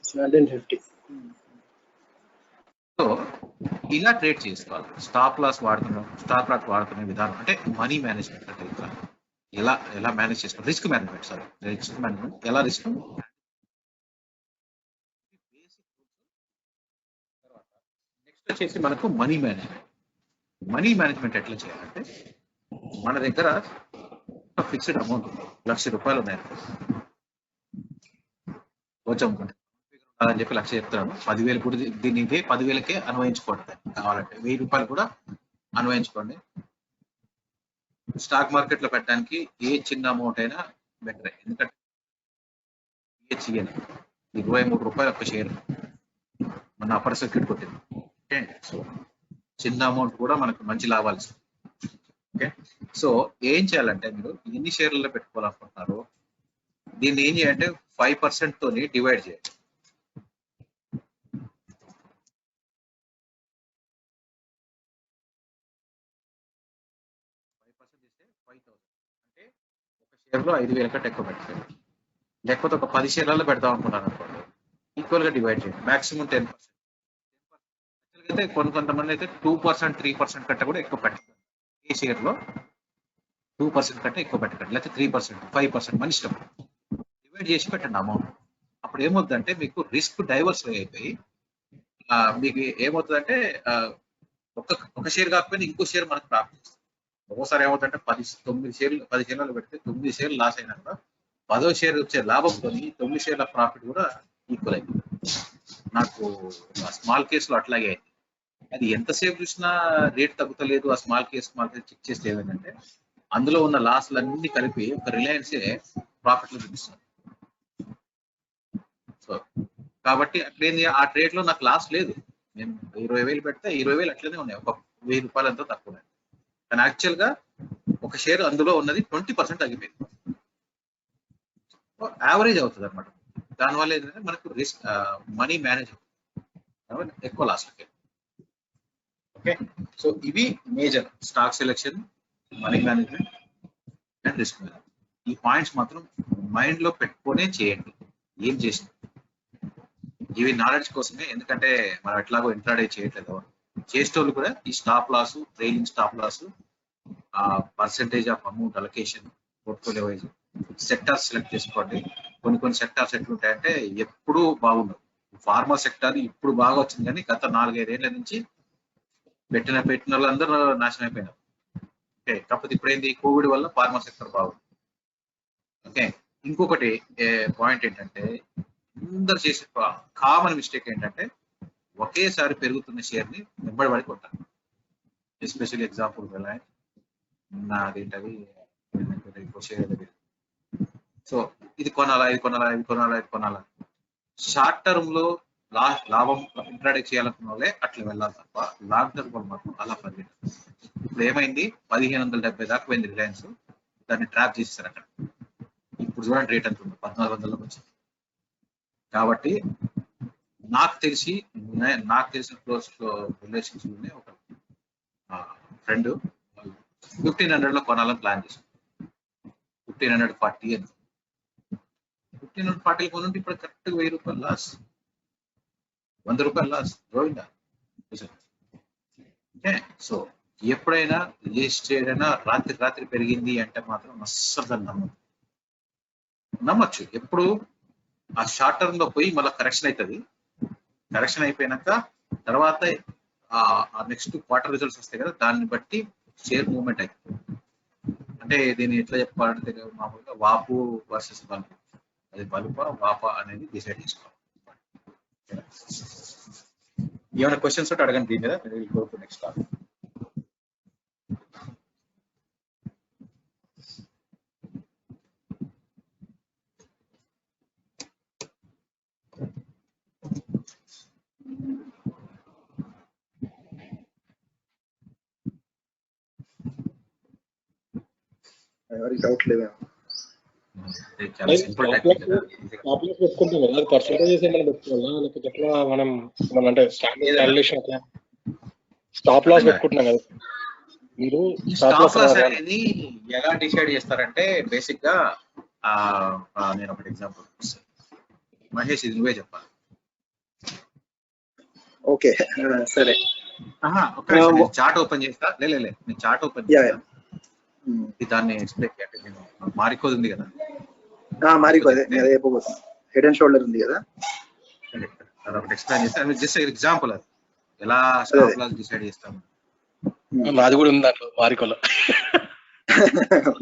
150. సో ఇలా ట్రేడ్ చేసుకోవాలి. స్టాప్ లాస్ వాడుతున్న విధానం అంటే మనీ మేనేజ్మెంట్ అంటే ఇట్లా ఎలా మేనేజ్ చేసుకోవాలి, రిస్క్ మేనేజ్మెంట్ ఎలా రిస్క్. నెక్స్ట్ వచ్చేసి మనకు మనీ మేనేజ్మెంట్ ఎట్లా చేయాలంటే, మన దగ్గర ఫిక్స్డ్ అమౌంట్ 1,00,000 రూపాయలు ఉన్నాయి, కొంచెం అని చెప్పి 1,00,000 చెప్తున్నాను, 10,000 కూడా దీన్ని 10,000కే అన్వయించుకోండి, కావాలంటే 1000 రూపాయలు కూడా అన్వయించుకోండి. స్టాక్ మార్కెట్ లో పెట్టడానికి ఏ చిన్న అమౌంట్ అయినా బెటర్, ఎందుకంటే 23 రూపాయలు ఒక షేర్ మన అప్పర్ సర్క్యూట్ కొట్టింది, ఓకే. సో చిన్న అమౌంట్ కూడా మనకు మంచి లాభాలు ఇస్తుంది, ఓకే. సో ఏం చేయాలంటే మీరు ఎన్ని షేర్లలో పెట్టుకోవాలనుకుంటున్నారు, దీన్ని ఏం చేయాలంటే 5% తోని డివైడ్ చేయండి. 5% ఇస్తే 5,000 అంటే ఒక షేర్ లో 5,000 కంటే ఎక్కువ పెట్టండి. లేకపోతే ఒక 10 షేర్లలో పెడదాం అనుకున్నాను అనుకోండి, ఈక్వల్ గా డివైడ్ చేయండి, మాక్సిమం 10%. అయితే కొంతమంది అయితే 2%, 3% కంటే కూడా ఎక్కువ పెట్టండి. ఏ షేర్ లో 2% కంటే ఎక్కువ పెట్టకండి, లేకపోతే 3%, 5% మన ఇష్టం, డివైడ్ చేసి పెట్టండి అమౌంట్. అప్పుడు ఏమవుతుందంటే మీకు రిస్క్ డైవర్స్ అయిపోయి మీకు ఏమవుతుందంటే ఒక షేర్ కాకపోయినా ఇంకో షేర్ మనకు ప్రాఫిట్ వస్తుంది. ఒక్కోసారి ఏమవుతుందంటే 10 షేర్లు పెడితే 9 షేర్లు లాస్ అయినా కూడా 10వ షేర్ వచ్చే లాభంతో 9 షేర్ల ప్రాఫిట్ కూడా ఈక్వల్ అయిపోయింది. నాకు స్మాల్ కేసులో అట్లాగే అయింది. అది ఎంతసేపు చూసినా రేట్ తగ్గుతలేదు. ఆ స్మాల్ కేస్ చెక్ చేస్తే ఏమైందంటే అందులో ఉన్న లాస్లన్నీ కలిపి ఒక రిలయన్సే ప్రాఫిట్లు చూపిస్తుంది. సో కాబట్టి అట్లేంది, ఆ ట్రేడ్ లో నాకు లాస్ లేదు. నేను 20,000 పెడితే 20,000 అట్లనే ఉన్నాయి, ఒక 1000 రూపాయలు ఎంతో తక్కువ. కానీ యాక్చువల్ గా ఒక షేర్ అందులో ఉన్నది 20% తగ్గిపోయింది. యావరేజ్ అవుతుంది అనమాట. దానివల్ల ఏంటంటే మనకు రిస్క్ మనీ మేనేజ్ అవుతుంది, ఎక్కువ లాస్. ఓకే. సో ఇవి major stock selection, money management and risk management. ఈ పాయింట్స్ మాత్రం మైండ్ లో పెట్టుకునే చేయండి. ఏం చేసిన ఇవి నాలెడ్జ్ కోసమే, ఎందుకంటే మనం ఎట్లాగో ఇంట్రాడే చేయట్లేదు. చేసేటోళ్ళు కూడా ఈ stop loss, trailing stop loss, percentage of amount allocation, portfolio wise sectors select చేసుకోండి. కొన్ని సెక్టార్స్ ఎట్లుంటాయంటే ఎప్పుడూ బాగుండవు. ఫార్మా సెక్టార్ ఇప్పుడు బాగా వచ్చింది, కానీ గత 4-5 ఏళ్ల నుంచి పెట్టిన వాళ్ళందరూ నాశనం అయిపోయినారు. ఓకే. కాకపోతే ఇప్పుడేంది, కోవిడ్ వల్ల ఫార్మా సెక్టర్ బాగుంది. ఓకే. ఇంకొకటి పాయింట్ ఏంటంటే అందరు చేసే కామన్ మిస్టేక్ ఏంటంటే ఒకేసారి పెరుగుతున్న షేర్ ని వెంబడి కొట్టాలి. ఎస్పెషల్లీ ఎగ్జాంపుల్ రిలయన్స్, నాదేంటది షేర్. సో ఇది కొనాలా. షార్ట్ టర్మ్ లో లాభం ఇంట్రాడే చేయాలనుకున్న వాళ్ళే అట్లా వెళ్ళాలి తప్ప లాంగ్ టర్మ్ వాళ్ళు మాత్రం అలా పరిగెట్టారు. ఇప్పుడు ఏమైంది, 1,570 దాకా పోయింది రిలయన్స్, దాన్ని ట్రాప్ చేసేసారు అక్కడ. ఇప్పుడు చూడండి రేట్ ఎంత ఉంది, 1,400లకు వచ్చింది. కాబట్టి నాకు తెలిసిన క్లోజ్ రిలేషన్స్ ఒక ఫ్రెండ్ 1500 లో కొనాలని ప్లాన్ చేసాం. 1540 అని 1540 కొనుంటే ఇప్పుడు కరెక్ట్ 1000 రూపాయలు లాస్, 100 రూపాయలు లాస్ గోవిందా. ఓకే, సో ఎప్పుడైనా లిస్ట్ చేయడైనా రాత్రి పెరిగింది అంటే మాత్రం అస్సలు దాన్ని నమ్మచ్చు. ఎప్పుడు ఆ షార్ట్ టర్మ్ లో పోయి మళ్ళీ కరెక్షన్ అవుతుంది. కరెక్షన్ అయిపోయినాక తర్వాత నెక్స్ట్ క్వార్టర్ రిజల్ట్స్ వస్తాయి కదా, దాన్ని బట్టి షేర్ మూవ్మెంట్ అవుతుంది. అంటే దీన్ని ఎట్లా చెప్పాలంటే మామూలుగా వాపు వర్సెస్ బల్బు, అది బల్బా వాపా అనేది డిసైడ్ చేసుకోవాలి. ఏమైనా క్వశ్చన్స్ ఉంటే అడగండి దీని మీద. Next topic. ఎవరికి డౌట్ లేదేమో. చాలా సింపుల్ టెక్నిక్ కదా. పెట్టుకుంటాం కదా, అది పర్సెంటేజెస్ ఏమైనా పెట్టుకోవాలా లేకపోతే ఎట్లా? మనం అంటే స్టాండర్డ్ క్యాలిక్యులేషన్ అట్లా స్టాప్ లాస్ పెట్టుకుంటున్నాం కదా మీరు. స్టాప్ లాస్ అనేది ఎలా డిసైడ్ చేస్తారంటే బేసిక్ గా నేను ఒకటి ఎగ్జాంపుల్ మహేష్, ఇది నువ్వే చెప్పాలి. ఓకే సరే, ఒక చార్ట్ ఓపెన్ చేస్తా. నేను చార్ట్ ఓపెన్ చేస్తా. దాన్ని ఎక్స్ప్లెయిన్ చేయండి. నేను మారికోది ఉంది కదా, మారికోదే హెడ్ అండ్ షోల్డర్ ఉంది కదా, ఒకటి ఎక్స్ప్లెయిన్ చేస్తే జస్ట్ ఎగ్జాంపుల్ అది ఎలా స్టాప్ లాస్ డిసైడ్ చేస్తాము. నాది కూడా ఉంది దాంట్లో మారికోలో.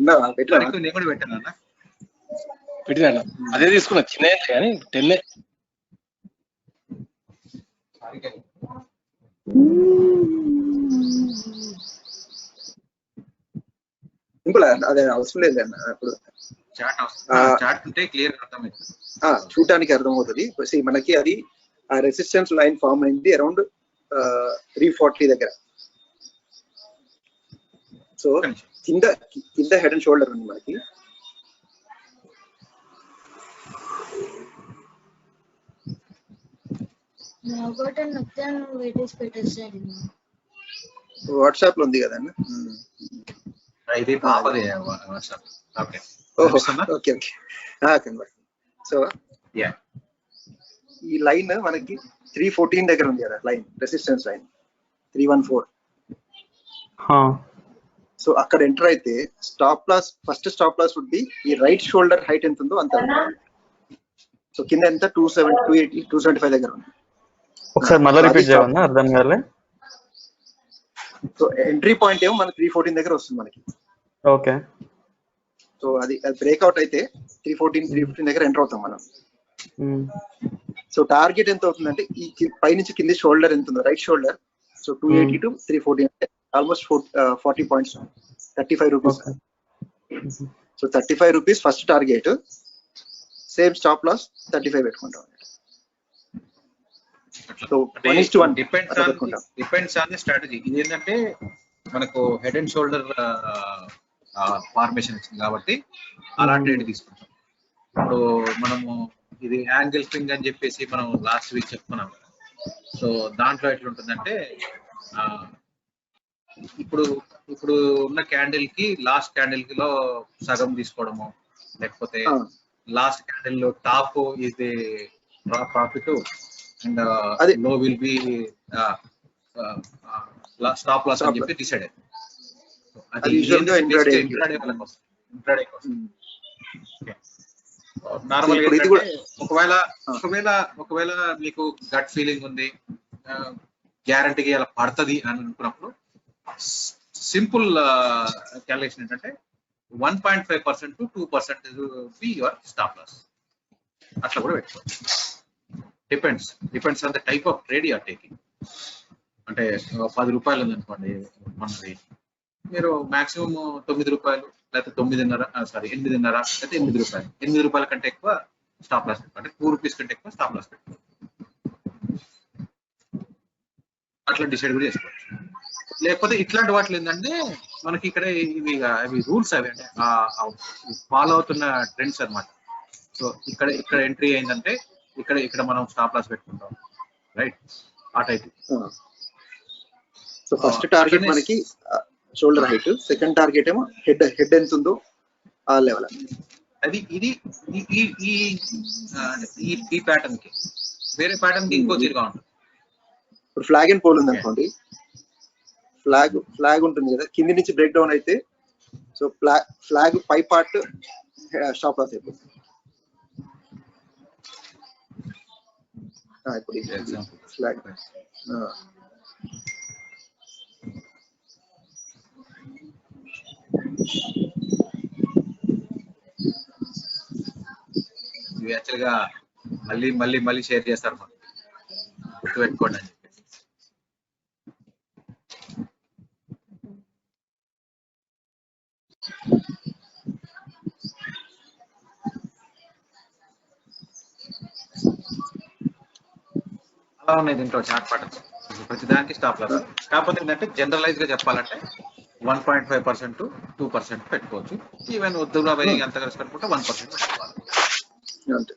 నేను కూడా పెట్టాను అన్న, పెట్టినా అదే తీసుకున్నా, చిన్న కానీ 10. సింపుల్, అదే అవసరం లేదు అన్న. ఇప్పుడు చార్ట్ ఉంటే క్లియర్ అర్థమవుతుంది, చూడటానికి అర్థమవుతుంది. మనకి అది ఆ రెసిస్టెన్స్ లైన్ ఫామ్ అయింది అరౌండ్ 340 దగ్గర. సో కింద హెడ్ అండ్ షోల్డర్ ఉంది మనకి. వాట్సాప్ లో ఉంది కదా అన్న. ఇది వాట్సాప్. ఓకే ఓకే సో ఈ లైన్ మనకి 314 దగ్గర ఉంది కదా లైన్, రెసిస్టెన్స్ లైన్ 314. సో అక్కడ ఎంటర్ అయితే stop loss, first stop loss would be ఈ రైట్ షోల్డర్ హైట్ ఎంత ఉందో అంత. సో కింద ఎంత 270, 275 దగ్గర ఉంది. ఒకసారి మళ్ళీ రిపీట్ చేయాలన్నా, అర్థం కాలే. సో ఎంట్రీ పాయింట్ ఏమో మనకి 314 దగ్గర వస్తుంది మనకి. ఓకే, సో అది బ్రేక్అవుట్ అయితే 314, 315 దగ్గర ఎంటర్ అవుతాం మనం. సో టార్గెట్ ఎంత అవుతుందంటే ఈ పైనుంచి కింది షోల్డర్ ఎంత ఉందో, రైట్ షోల్డర్. సో 280 to 314 అంటే almost 40 points, 35 rupees. So 35 rupees first target. Same stop loss 35 పెట్టుకుంటాం. So 1:1 depends on the strategy. ఇది ఏంటంటే మనకు హెడ్ అండ్ షోల్డర్ ఫార్మేషన్ వచ్చింది కాబట్టి అలాంటి రేట్ తీసుకుంటాం. ఇప్పుడు మనము ఇది యాంగిల్ స్వింగ్ అని చెప్పేసి మనం లాస్ట్ వీక్ చెప్పుకున్నాం కదా. సో దాంట్లో ఎట్లుంటుందంటే ఇప్పుడు ఉన్న క్యాండిల్ కి లాస్ట్ క్యాండిల్ కి లో సగం తీసుకోవడము, లేకపోతే లాస్ట్ క్యాండిల్ లో top is the profit and లో విల్ బి స్టాప్ లాస్ అని చెప్పి డిసైడ్ అయింది. నార్మల్ ఒకవేళ మీకు గట్ ఫీలింగ్ ఉంది, గ్యారంటీగా ఇలా పడుతుంది అని అనుకున్నప్పుడు సింపుల్ క్యాలిక్యులేషన్ ఏంటంటే 1.5% to 2% be your stop loss. అట్లా కూడా పెట్టుకోవచ్చు. Depends on the type of trade you are taking. అంటే 10 రూపాయలు ఉంది అనుకోండి మనది, మీరు మాక్సిమం 9 రూపాయలు లేకపోతే 9.5 లేకపోతే 8 రూపాయలు, 8 రూపాయల కంటే ఎక్కువ స్టాప్ లాస్ పెట్టుకోండి, 2 రూపీస్ కంటే ఎక్కువ స్టాప్ లాస్ పెట్టుకోండి. అట్లా డిసైడ్ కూడా చేసుకోవచ్చు. లేకపోతే ఇట్లాంటి వాటిలో ఏంటంటే మనకి ఇక్కడ అవి రూల్స్ అవి అంటే ఫాలో అవుతున్న ట్రెండ్స్ అనమాట. సో ఇక్కడ ఎంట్రీ అయిందంటే ఇక్కడ మనం స్టాప్ లాస్ పెట్టుకుంటాం, రైట్? ఆ టైప్. సో ఫస్ట్ టార్గెట్ మనకి షోల్డర్ హైట్, సెకండ్ టార్గెట్ ఏమో హెడ్ ఎంత ఉందో ఆ లెవెల్. అది ఇది ఈ ప్యాటర్న్ కి వేరే ప్యాటర్న్ కి ఇంకో తీరుగా ఉంటుంది. ఇప్పుడు ఫ్లాగ్ అండ్ పోల్ ఉంది అనుకోండి, ఫ్లాగ్ ఉంటుంది కదా, కింది నుంచి బ్రేక్ డౌన్ అయితే సో ఫ్లాగ్ పై పార్ట్ స్టాప్ లాస్ అయిపోతుంది. ఇప్పుడు ఫ్లాగ్ ఇవి యాక్చువల్ గా మళ్ళీ షేర్ చేస్తారు, మనం గుర్తు పెట్టుకోండి అని చెప్పి. అలా ఉన్నాయి దీంట్లో చార్ట్ ప్యాటర్న్స్, ప్రతిదానికి స్టాప్ లాస్. కాకపోతే ఏంటంటే జనరలైజ్ గా చెప్పాలంటే 1.5% to 2% పెట్టుకోవచ్చు. ఈవెన్ వద్దుగా పోయి ఎంత కలిసి పెట్టుకుంటే 1% పెట్టుకోవాలి. అంటే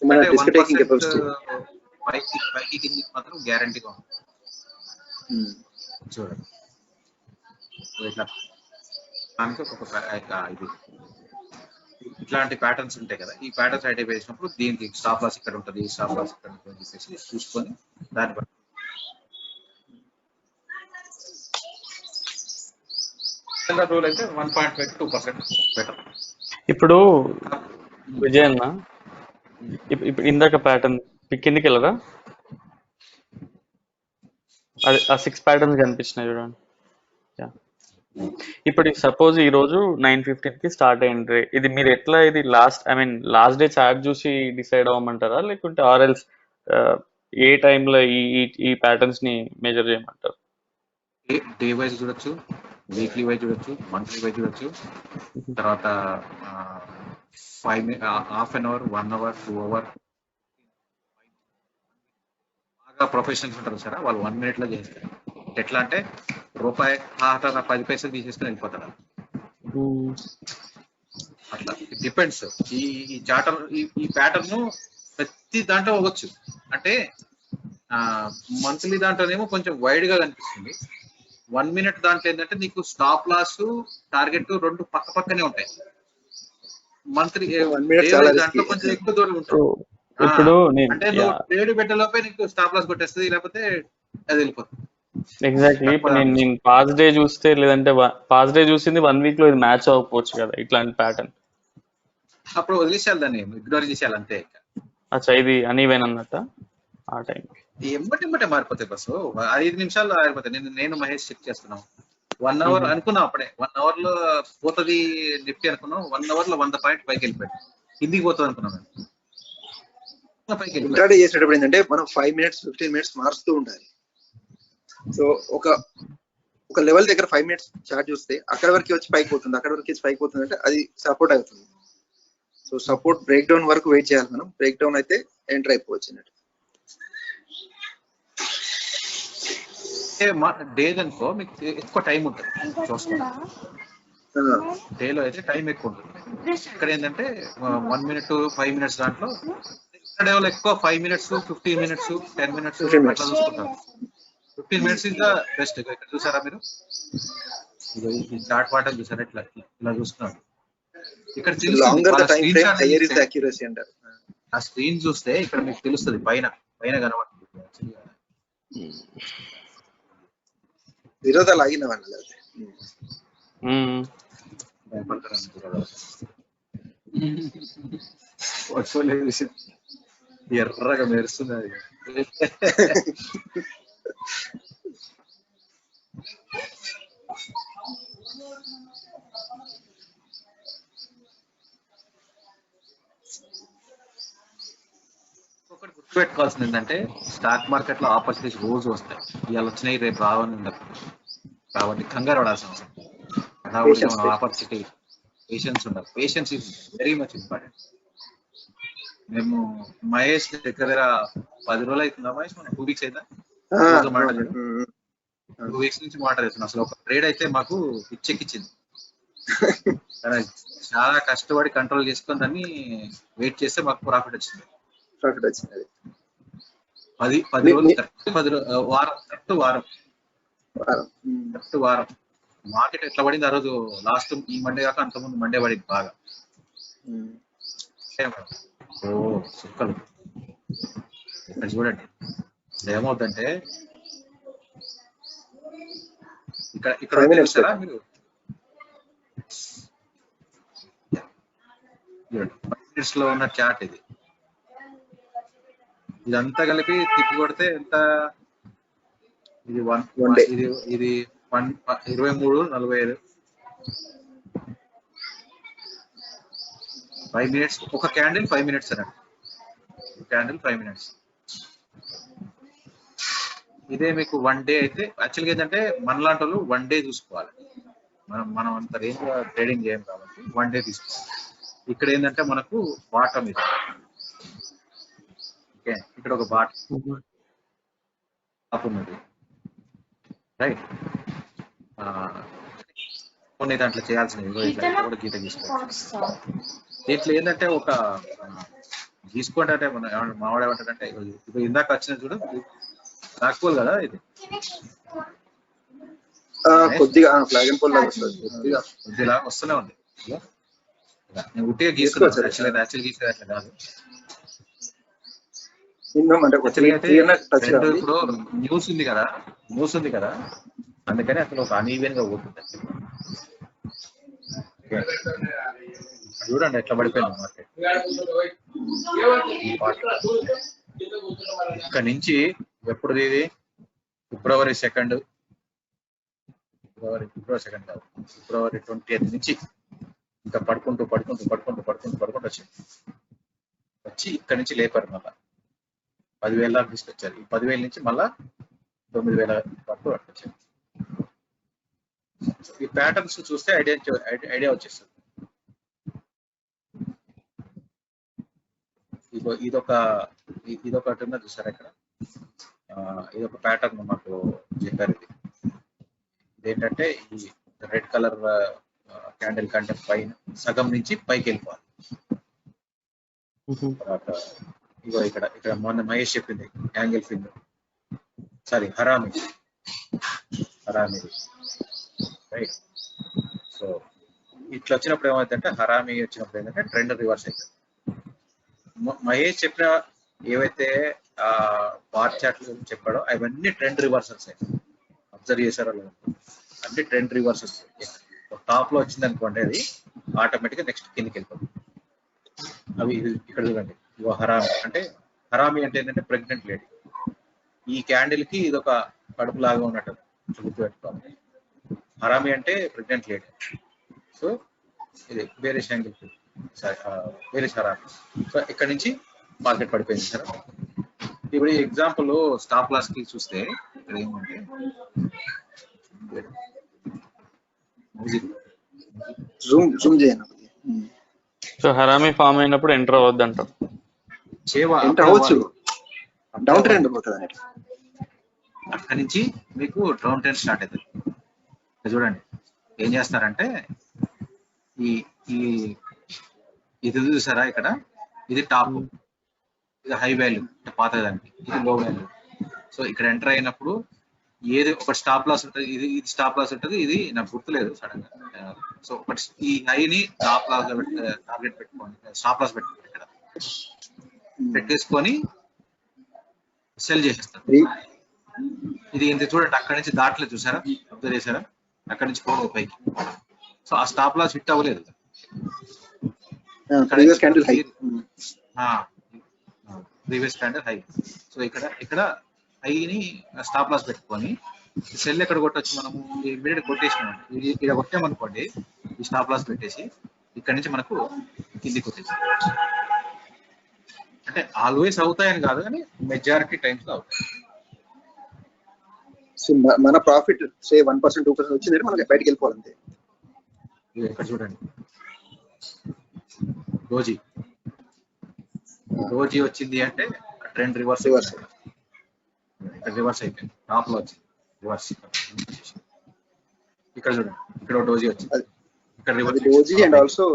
1% పైకి కిందికి మాత్రం గ్యారంటీగా ఉంటుంది. చూడండి ఇట్లా దానికి ఇది ఇట్లాంటి ప్యాటర్న్స్ ఉంటాయి కదా, ఈ ప్యాటర్న్స్ ఐడెంటిఫై చేసినప్పుడు దీనికి స్టాప్ లాస్ ఇక్కడ ఉంటుంది, స్టాప్ లాస్ ఇక్కడ ఉంటుంది అని చెప్పేసి చూసుకొని దాన్ని బట్టి రూల్ అయితే 1.5 to 2% బెటర్. ఇప్పుడు విజయ్ అన్న, ఇప్పుడు ఇందాక ప్యాటర్న్ కిందికి వెళ్ళరా, అది ఆ 6 ప్యాటర్న్స్ కనిపించినాయి చూడండి. ఇప్పుడు సపోజ్ ఈ రోజు 9:15 కి స్టార్ట్ అయింది, ఇది మీరు ఎట్లా ఇది లాస్ట్ డే చార్ట్ చూసి డిసైడ్ అవ్వమంటారా, లేకుంటే ఆర్ఎల్స్ ఏ టైంలో ఈ ప్యాటర్న్స్ ని మెజర్ చేయమంటారు? డే వైజ్ చూడొచ్చు, వీక్లీ వైజ్ చూడొచ్చు, మంత్లీ వైజ్ చూడొచ్చు, తర్వాత half an hour, 1 hour, 2 hour. బాగా ప్రొఫెషనల్స్ ఉంటారు సార్, వాళ్ళు 1 minute లో చేస్తారు. ఎట్లా అంటే రూపాయి 10 పైసలు తీసేసుకుని వెళ్ళిపోతారు. అట్లా డిపెండ్స్. ఈ చార్టర్ ఈ ప్యాటర్న్ ప్రతి దాంట్లో అవ్వచ్చు. అంటే మంత్లీ దాంట్లోనేమో కొంచెం వైడ్ గా కనిపిస్తుంది. 1 minute దాంట్లో ఏంటంటే నీకు స్టాప్ లాస్ టార్గెట్ రెండు పక్క పక్కనే ఉంటాయి. మంత్లీ దాంట్లో కొంచెం ఎక్కువ దూరం ఉంటుంది. ఇప్పుడు అంటే నువ్వు ట్రేడ్ పెట్టేలోపే నీకు స్టాప్ లాస్ కొట్టేస్తుంది, లేకపోతే అది వెళ్ళిపోతుంది. ఎగ్జాక్ట్లీ. ఇప్పుడు నేను పాస్ట్ డే చూస్తే, లేదంటే పాస్ట్ డే చూసింది 1 week లో ఇది మ్యాచ్ అవ్వకపోవచ్చు కదా ఇట్లాంటి ప్యాటర్న్. అప్పుడు వదిలేసేయాలి, దాన్ని ఇగ్నోర్ చేసేయాలి అంతే. అచ్చా, ఇది అనీవెన్ అన్నట్ట ఆ టైం ఎమ్మటే మారిపోతాయి బస్సు. 5 నిమిషాల్లో మారిపోతాయి. నేను మహేష్ చెక్ చేస్తున్నాం, 1 hour అనుకున్నాం, అప్పుడే 1 hour లో పోతుంది నిఫ్టీ అనుకున్నాం. 1 hour లో 100 పాయింట్ పైకి వెళ్ళిపోయాడు, కిందికి పోతుంది అనుకున్నాం. ఇంట్రాడే చేసేటప్పుడు ఏంటంటే మనం 5 minutes 15 minutes మారుస్తూ ఉండాలి. సో ఒక లెవెల్ దగ్గర 5 minutes చార్ట్ చూస్తే అక్కడ వరకు వచ్చి పైకి పోతుంది, అక్కడ వరకు వచ్చి పైకి పోతుంది అంటే అది సపోర్ట్ అవుతుంది. సో సపోర్ట్ బ్రేక్ డౌన్ వరకు వెయిట్ చేయాలి మనం. బ్రేక్ డౌన్ అయితే ఎంటర్ అయిపోవచ్చు అన్నట్టు. డే అనుకో మీకు ఎక్కువ టైం ఉంటుంది చూసుకోండి. డేలో అయితే టైం ఎక్కువ ఉంటుంది. ఇక్కడ ఏంటంటే 1 minute 5 minutes దాంట్లో, ఇక్కడ ఎక్కువ 5 minutes 15 minutes 10 minutes అట్లా చూసుకుంటారు. 15 minutes ఇస్ ద బెస్ట్. ఇక్కడ చూసారా మీరు, ఈ చార్ట్ పాటర్న్ చూసారా, ఇట్లా చూస్తున్నారు. ఇక్కడ ఆ స్క్రీన్ చూస్తే ఇక్కడ మీకు తెలుస్తుంది, పైన కనబడుతుంది. ఎర్రగా మెరుస్తుంది అది. ఒకటి గుర్తుపెట్టుకోవాల్సింది ఏంటంటే, స్టాక్ మార్కెట్ లో ఆపర్చునిటీస్ రోజు వస్తాయి. ఇవాళ వచ్చినాయి, రేపు రావని ఉండదు. కాబట్టి కంగారు పడాల్సిన అవసరం. ఆపర్చునిటీ పేషెన్స్ ఉండాలి. Patience is very much important. మేము మహేష్ దగ్గర 10 రోజులు అవుతుందా మహేష్, మనం 2 weeks అవుతా 2 weeks నుంచి మాట్లాడుతున్నాం. అసలు ఒక ట్రేడ్ అయితే మాకు పిచ్చెక్కిచ్చింది. చాలా కష్టపడి కంట్రోల్ చేసుకొని దాన్ని వెయిట్ చేస్తే మాకు ప్రాఫిట్ వచ్చింది. 10 రోజులు వారం. మార్కెట్ ఎట్లా పడింది ఆ రోజు, లాస్ట్ ఈ మండే కాక అంతకుముందు మండే పడింది బాగా. ఓ సుక్కలు ఇక్కడ చూడండి. ఏమవుతుందంటే ఇక్కడ ఇక్కడ చూసారా మీరు, 5 minutes లో ఉన్న చార్ట్ ఇది. ఇదంతా కలిపి తిప్పి కొడితే ఎంత, ఇది 23:45. 5 minutes ఒక క్యాండిల్ 5 minutes అనండి, క్యాండిల్ 5 minutes. ఇదే మీకు 1 day అయితే యాక్చువల్గా ఏంటంటే మనలాంటి వాళ్ళు 1 day చూసుకోవాలి. మనం అంత రేంజ్ ట్రేడింగ్ చేయం కాబట్టి 1 day తీసుకోవాలి. ఇక్కడ ఏంటంటే మనకు బాటం ఇది, ఓకే, ఇక్కడ ఒక బాటం ఉన్నది, రైట్. కొన్ని దాంట్లో చేయాల్సినవి కూడా గీత గీసుకోవచ్చు. దీంట్లో ఏంటంటే ఒక గీసుకోండి అంటే మన మావాడు ఏమంటాడంటే, ఇప్పుడు ఇందాక వచ్చిన చూడు రాకపోలు కదా, ఇది కొద్దిగా ఫ్లాగ్ అండ్ పోల్ కొద్దిలా వస్తూనే ఉంది. నేను ఉట్టిగా గీసుకున్నాను, యాక్చువల్ గీసేది అట్లా కాదు. ఇప్పుడు న్యూస్ ఉంది కదా అందుకని అసలు ఒక అన్ఈవెన్ గా పోతుంది. చూడండి ఎట్లా పడిపోయింది మార్కెట్. ఇక్కడ నుంచి ఎప్పుడు ఇది ఫిబ్రవరి 2 కాదు, ఫిబ్రవరి 20th నుంచి ఇంకా పడుకుంటూ వచ్చి ఇక్కడ నుంచి లేపారు, మళ్ళా 10,000 దాకా తీసుకొచ్చారు. ఈ 10,000 నుంచి మళ్ళా 9,000 వరకు వచ్చారు. ఈ ప్యాటర్న్స్ చూస్తే ఐడియా వచ్చేస్తుంది. ఇదొకటి ఉన్నది చూసారా ఇక్కడ, ఇదొక ప్యాటర్న్ మాకు చెప్పారు. ఇదేంటంటే ఈ రెడ్ కలర్ క్యాండిల్ కంటే పైన సగం నుంచి పైకి వెళ్ళిపోవాలి. తర్వాత ఇక్కడ మొన్న మహేష్ చెప్పింది angle finger, sorry harami right. So ఇట్లా వచ్చినప్పుడు ఏమవుతుందంటే, హరామి వచ్చినప్పుడు ఏంటంటే ట్రెండ్ రివర్స్ అవుతుంది. మహేష్ చెప్పిన ఏవైతే బార్ చార్ట్లు చెప్పాడో అవన్నీ ట్రెండ్ రివర్సల్స్ అవుతాయి. అబ్జర్వ్ చేశారో లేదు, అన్ని ట్రెండ్ రివర్సల్స్. టాప్ లో వచ్చింది అనుకోండి, అది ఆటోమేటిక్ గా నెక్స్ట్ కిందకి వెళ్ళిపోతుంది. అవి ఇక్కడ చూడండి, ఇవో హరామి అంటే ఏంటంటే ప్రెగ్నెంట్ లేడీ. ఈ క్యాండిల్ కి ఇది ఒక కడుపు లాగా ఉన్నట్టు గుర్తుపెట్టుకోవాలి. హరామి అంటే ప్రెగ్నెంట్ లేడీ. సో ఇది bearish angle, bearish harami. So ఇక్కడ నుంచి మార్కెట్ పడిపోయింది సార్. ఇప్పుడు ఈ ఎగ్జాంపుల్ స్టాప్ లాస్ కి చూస్తే ఇక్కడ ఏమంటే, జూమ్ చేయండి. సో హరామి ఫామ్ అయినప్పుడు ఎంటర్ అవ్వద్దు అంటారు. అవ్వచ్చు, డౌన్ ట్రెండ్ పోతుంది. అక్కడి నుంచి మీకు డౌన్ ట్రెండ్ స్టార్ట్ అవుతుంది. చూడండి ఏం చేస్తారంటే, ఇది చూసారా, ఇక్కడ ఇది టాప్, ఇది హై వాల్యూ పాతదానికి, ఇది లో వాల్యూ. సో ఇక్కడ ఎంటర్ అయినప్పుడు ఏది ఒక స్టాప్ లాస్ ఉంటుంది, ఇది స్టాప్ లాస్ ఉంటుంది, ఇది నాకు గుర్తులేదు సడన్ గా. సో ఒకటి ఈ హైని టాప్ లాస్ టార్గెట్ పెట్టుకోండి, స్టాప్ లాస్ పెట్టుకోండి, ఇక్కడ పెట్టేసుకొని సెల్ చేసేస్తారు. ఇది ఇంత చూడండి, అక్కడి నుంచి దాటలేదు చూసారా, అబ్జర్వ్ చేశారా, అక్కడి నుంచి పోదు పైకి. సో ఆ స్టాప్ లాస్ హిట్ అవ్వలేదు. Previous candle high. సో ఇక్కడ హైని స్టాప్ లాస్ పెట్టుకొని సెల్ ఎక్కడ కొట్టచ్చు, మనము ఇమీడియట్ కొట్టేసినాం. ఇక్కడ కొట్టామనుకోండి, ఈ స్టాప్ లాస్ పెట్టేసి ఇక్కడ నుంచి మనకు కిందికి కొట్టేసి, అంటే ఆల్వేస్ అవుతాయని కాదు కానీ మెజారిటీ టైమ్స్ లో అవుతాయి. మన ప్రాఫిట్ సే 1% 2% వచ్చిందంటే మనకి బయటకు వెళ్ళిపోవాలంతే. ఇక్కడ చూడండి, డోజీ వచ్చింది అంటే ట్రెండ్ రివర్స్ అయిపోయింది. టాప్ లో వచ్చింది రివర్స్. ఇక్కడ చూడండి, ఇక్కడ డోజీ వచ్చింది, ఇక్కడ reverse doji and also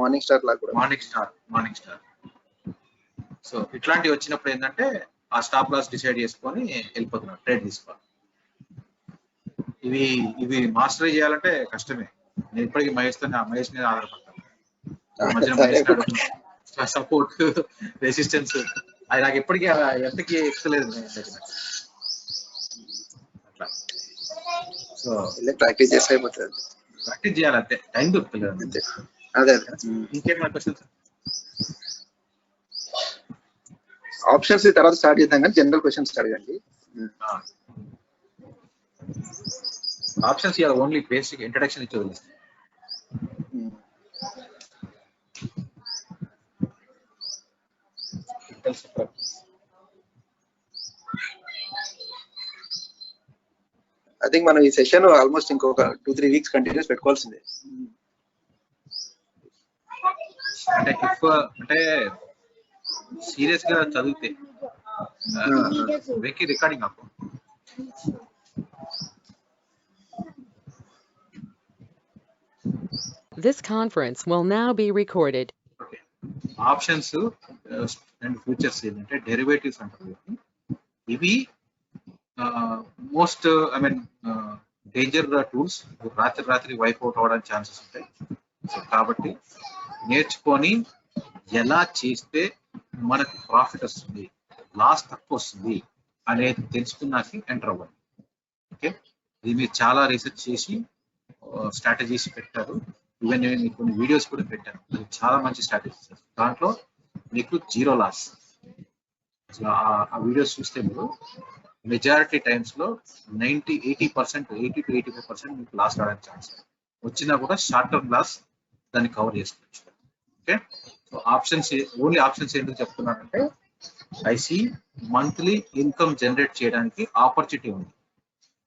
morning star లాగా కూడా మార్నింగ్ స్టార్. సో ఇట్లాంటివి వచ్చినప్పుడు ఏంటంటే ఆ స్టాప్ లాస్ డిసైడ్ చేసుకొని వెళ్ళిపోతున్నారు, ట్రేడ్ తీసుకోవాలి. ఇవి ఇవి మాస్టరీ చేయాలంటే కష్టమే. నేను ఇప్పటికీ మహేష్ మీద ఆధారపడతాను. ఈ మధ్యన మహేష్ సపోర్ట్ రెసిస్టెన్స్ అది నాకు ఎప్పటికీ ఎంతకి ఎక్కుతలేదు అట్లా. సో ప్రాక్టీస్ చేస్తే అయిపోతుంది. ప్రాక్టీస్ చేయాలంటే టైం దొరుకుతలేదు అంతే. అదే ఇంకేం క్వశ్చన్స్? ఆప్షన్స్ తర్వాత స్టార్ట్ చేద్దాం కానీ జనరల్ క్వశ్చన్స్ అడగండి. ఆప్షన్స్ ఇవాళ ఓన్లీ బేసిక్ ఇంట్రడక్షన్ ఇచ్చి వదిలేస్తాం. ఐ థింక్ మనం ఈ సెషన్ ఆల్మోస్ట్ ఇంకొక 2-3 వీక్స్ కంటిన్యూస్ పెట్టుకోవాల్సిందే. అంటే ఎక్కువ అంటే సీరియస్ గా చదివితే వెక్కి రికార్డింగ్ ఆపు. This conference will now be recorded. Okay, options and futures ఏంటంటే డెరివేటివ్స్ అంటారు. ఇవి most I mean danger tools. రాత్రి వైప్ అవుట్ అవడానికి ఛాన్సెస్ ఉంటాయి. సో కాబట్టి నేర్చుకొని ఎలా చేస్తే మనకు ప్రాఫిట్ వస్తుంది, లాస్ తక్కువ వస్తుంది అనేది తెలుసుకున్నాక ఎంటర్ అవ్వాలి. ఓకే, ఇది మీరు చాలా రీసెర్చ్ చేసి స్ట్రాటజీస్ పెట్టారు. ఈవెన్ నేను మీకు కొన్ని వీడియోస్ కూడా పెట్టాను. అది చాలా మంచి స్ట్రాటజీస్. దాంట్లో మీకు జీరో లాస్. ఆ వీడియోస్ చూస్తే మీరు మెజారిటీ టైమ్స్ లో 80% మీకు లాస్ రావడానికి ఛాన్స్. వచ్చినా కూడా షార్ట్ టర్మ్ లాస్ దాన్ని కవర్ చేసుకోవచ్చు. Okay, so options only options ఎందుకు చెప్తున్నానంటే ఐసి మంత్లీ ఇన్కమ్ జనరేట్ చేయడానికి ఆపర్చునిటీ ఉంది.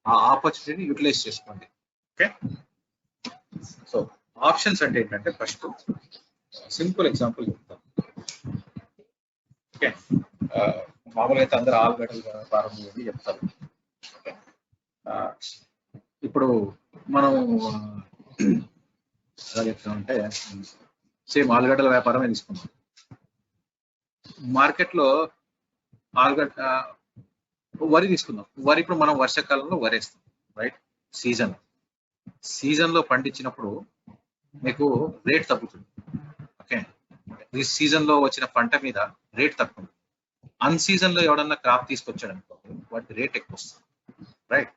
ఆ ఆపర్చునిటీని యూటిలైజ్ చేసుకోండి. ఓకే, సో ఆప్షన్స్ అంటే ఏంటంటే ఫస్ట్ సింపుల్ ఎగ్జాంపుల్ చెప్తాను. ఓకే, మామూలుగా అయితే అందరూ ఆలుగడ్డలు వ్యాపారం అని చెప్తారు. ఇప్పుడు మనం ఎలా చెప్తామంటే సేమ్ ఆలుగడ్డల వ్యాపారమే తీసుకున్నాం. మార్కెట్లో ఆలుగడ్డ వరి తీసుకుందాం. వరి ఇప్పుడు మనం వర్షాకాలంలో వరేస్తాం, రైట్? సీజన్ లో పండించినప్పుడు మీకు రేట్ తగ్గుతుంది. ఓకే, ఈ సీజన్ లో వచ్చిన పంట మీద రేట్ తక్కువ. అన్ సీజన్ లో ఎవడన్నా క్రాప్ తీసుకొచ్చాడు అనుకో వాటి రేట్ ఎక్కువ వస్తుంది, రైట్?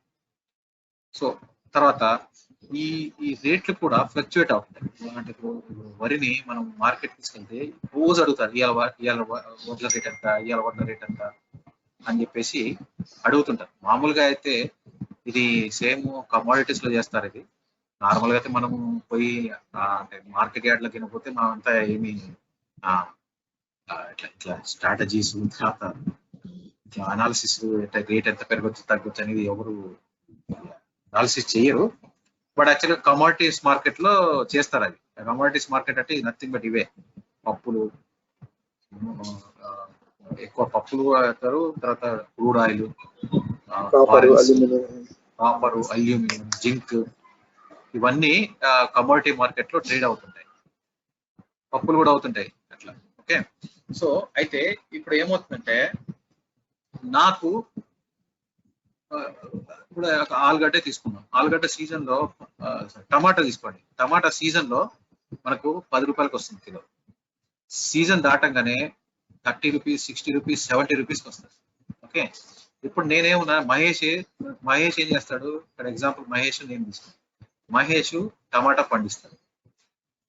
సో తర్వాత ఈ రేట్లు కూడా ఫ్లక్చువేట్ అవుతాయి. అంటే వరిని మనం మార్కెట్ తీసుకెళ్తే రోజు అడుగుతారు, ఇవాళ వడ్ల రేట్ ఎంత, ఇవాళ వడ్ల రేట్ ఎంత అని చెప్పేసి అడుగుతుంటారు. మామూలుగా అయితే ఇది సేమ్ కమోడిటీస్ లో చేస్తారు. ఇది నార్మల్ గా అయితే మనము పోయి అంటే మార్కెట్ యార్డ్ లోకి పోతే మనం అంతా ఏమి ఇట్లా స్ట్రాటజీస్ తర్వాత ఇట్లా అనాలిసిస్ రేట్ ఎంత పెరగచ్చు తగ్గొచ్చు అనేది ఎవరు అనాలిసిస్ చేయరు. బట్ యాక్చువల్గా కమోడిటీస్ మార్కెట్ లో చేస్తారు. అది కమోడిటీస్ మార్కెట్ అంటే నథింగ్ బట్ ఇవే పప్పులు, ఎక్కువ పప్పులు వేస్తారు. తర్వాత క్రూడ్ ఆయిల్, కాపరు, అల్యూమినియం, జింక్ ఇవన్నీ కమోడిటీ మార్కెట్ లో ట్రేడ్ అవుతుంటాయి. పప్పులు కూడా అవుతుంటాయి అట్లా. ఓకే, సో అయితే ఇప్పుడు ఏమవుతుందంటే నాకు ఇప్పుడు ఆలుగడ్డ తీసుకున్నాం. ఆలుగడ్డ సీజన్ లో టమాటా తీసుకోండి. టమాటా సీజన్ లో మనకు 10 రూపాయలకి వస్తుంది కిలో. సీజన్ దాటంగానే 30 రూపీస్, 60 రూపీస్, 70 రూపీస్కి వస్తుంది. ఓకే, ఇప్పుడు నేనేమన్నా మహేష్ ఏం చేస్తాడు? ఫర్ ఎగ్జాంపుల్ మహేష్ నేను తీసుకున్నాను. మహేష్ టమాటా పండిస్తాడు,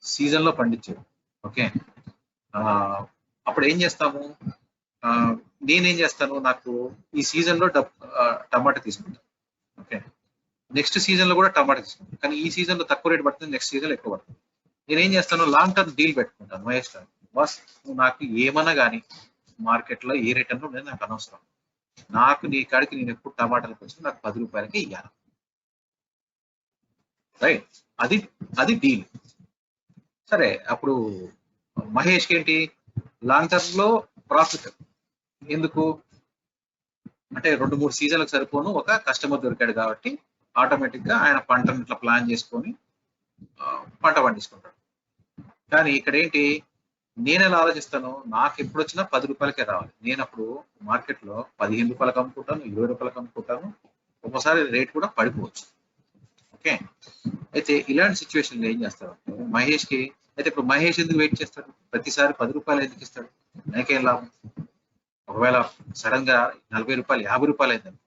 సీజన్ లో పండించాడు. ఓకే, అప్పుడు ఏం చేస్తాము? నేనేం చేస్తాను? నాకు ఈ సీజన్ లో టమాటా తీసుకుంటాను. ఓకే, నెక్స్ట్ సీజన్ లో కూడా టమాటా తీసుకుంటాను. కానీ ఈ సీజన్ లో తక్కువ రేట్ పడుతుంది, నెక్స్ట్ సీజన్ లో ఎక్కువ పడుతుంది. నేనేం చేస్తాను? లాంగ్ టర్మ్ డీల్ పెట్టుకుంటాను. మహేష్ బాస్ నాకు ఏమన్నా కానీ మార్కెట్ లో ఏ రేట్ అన్నా ఉండేది నాకు అనవసరం. నాకు నీ కాడికి నేను ఎప్పుడు టమాటాలకు వచ్చి నాకు 10 రూపాయలకి ఇవ్వాలి, రైట్? అది డీల్. సరే, అప్పుడు మహేష్కి ఏంటి? లాంగ్ టర్మ్ లో ప్రాఫిట్. ఎందుకు అంటే 2-3 సీజన్లకు సరిపోను ఒక కస్టమర్ దొరికాడు కాబట్టి ఆటోమేటిక్ గా ఆయన పంటను ఇట్లా ప్లాన్ చేసుకొని పంట పండించుకుంటాడు. కానీ ఇక్కడ ఏంటి? నేను ఎలా ఆలోచిస్తాను? నాకు ఎప్పుడు వచ్చినా 10 రూపాయలకే రావాలి. నేను అప్పుడు మార్కెట్ లో 15 రూపాయలకు అమ్ముకుంటాను, 20 రూపాయలకు అమ్ముకుంటాను. ఒక్కోసారి రేట్ కూడా పడిపోవచ్చు. ఓకే. అయితే ఇలాంటి సిచ్యువేషన్ ఏం చేస్తారు అంటే మహేష్ కి, అయితే ఇప్పుడు మహేష్ ఎందుకు వెయిట్ చేస్తాడు, ప్రతిసారి 10 రూపాయలు ఎందుకు ఇస్తాడు, నాకేం లాభం. ఒకవేళ సడన్ గా 40 రూపాయలు 50 రూపాయలు అయిందని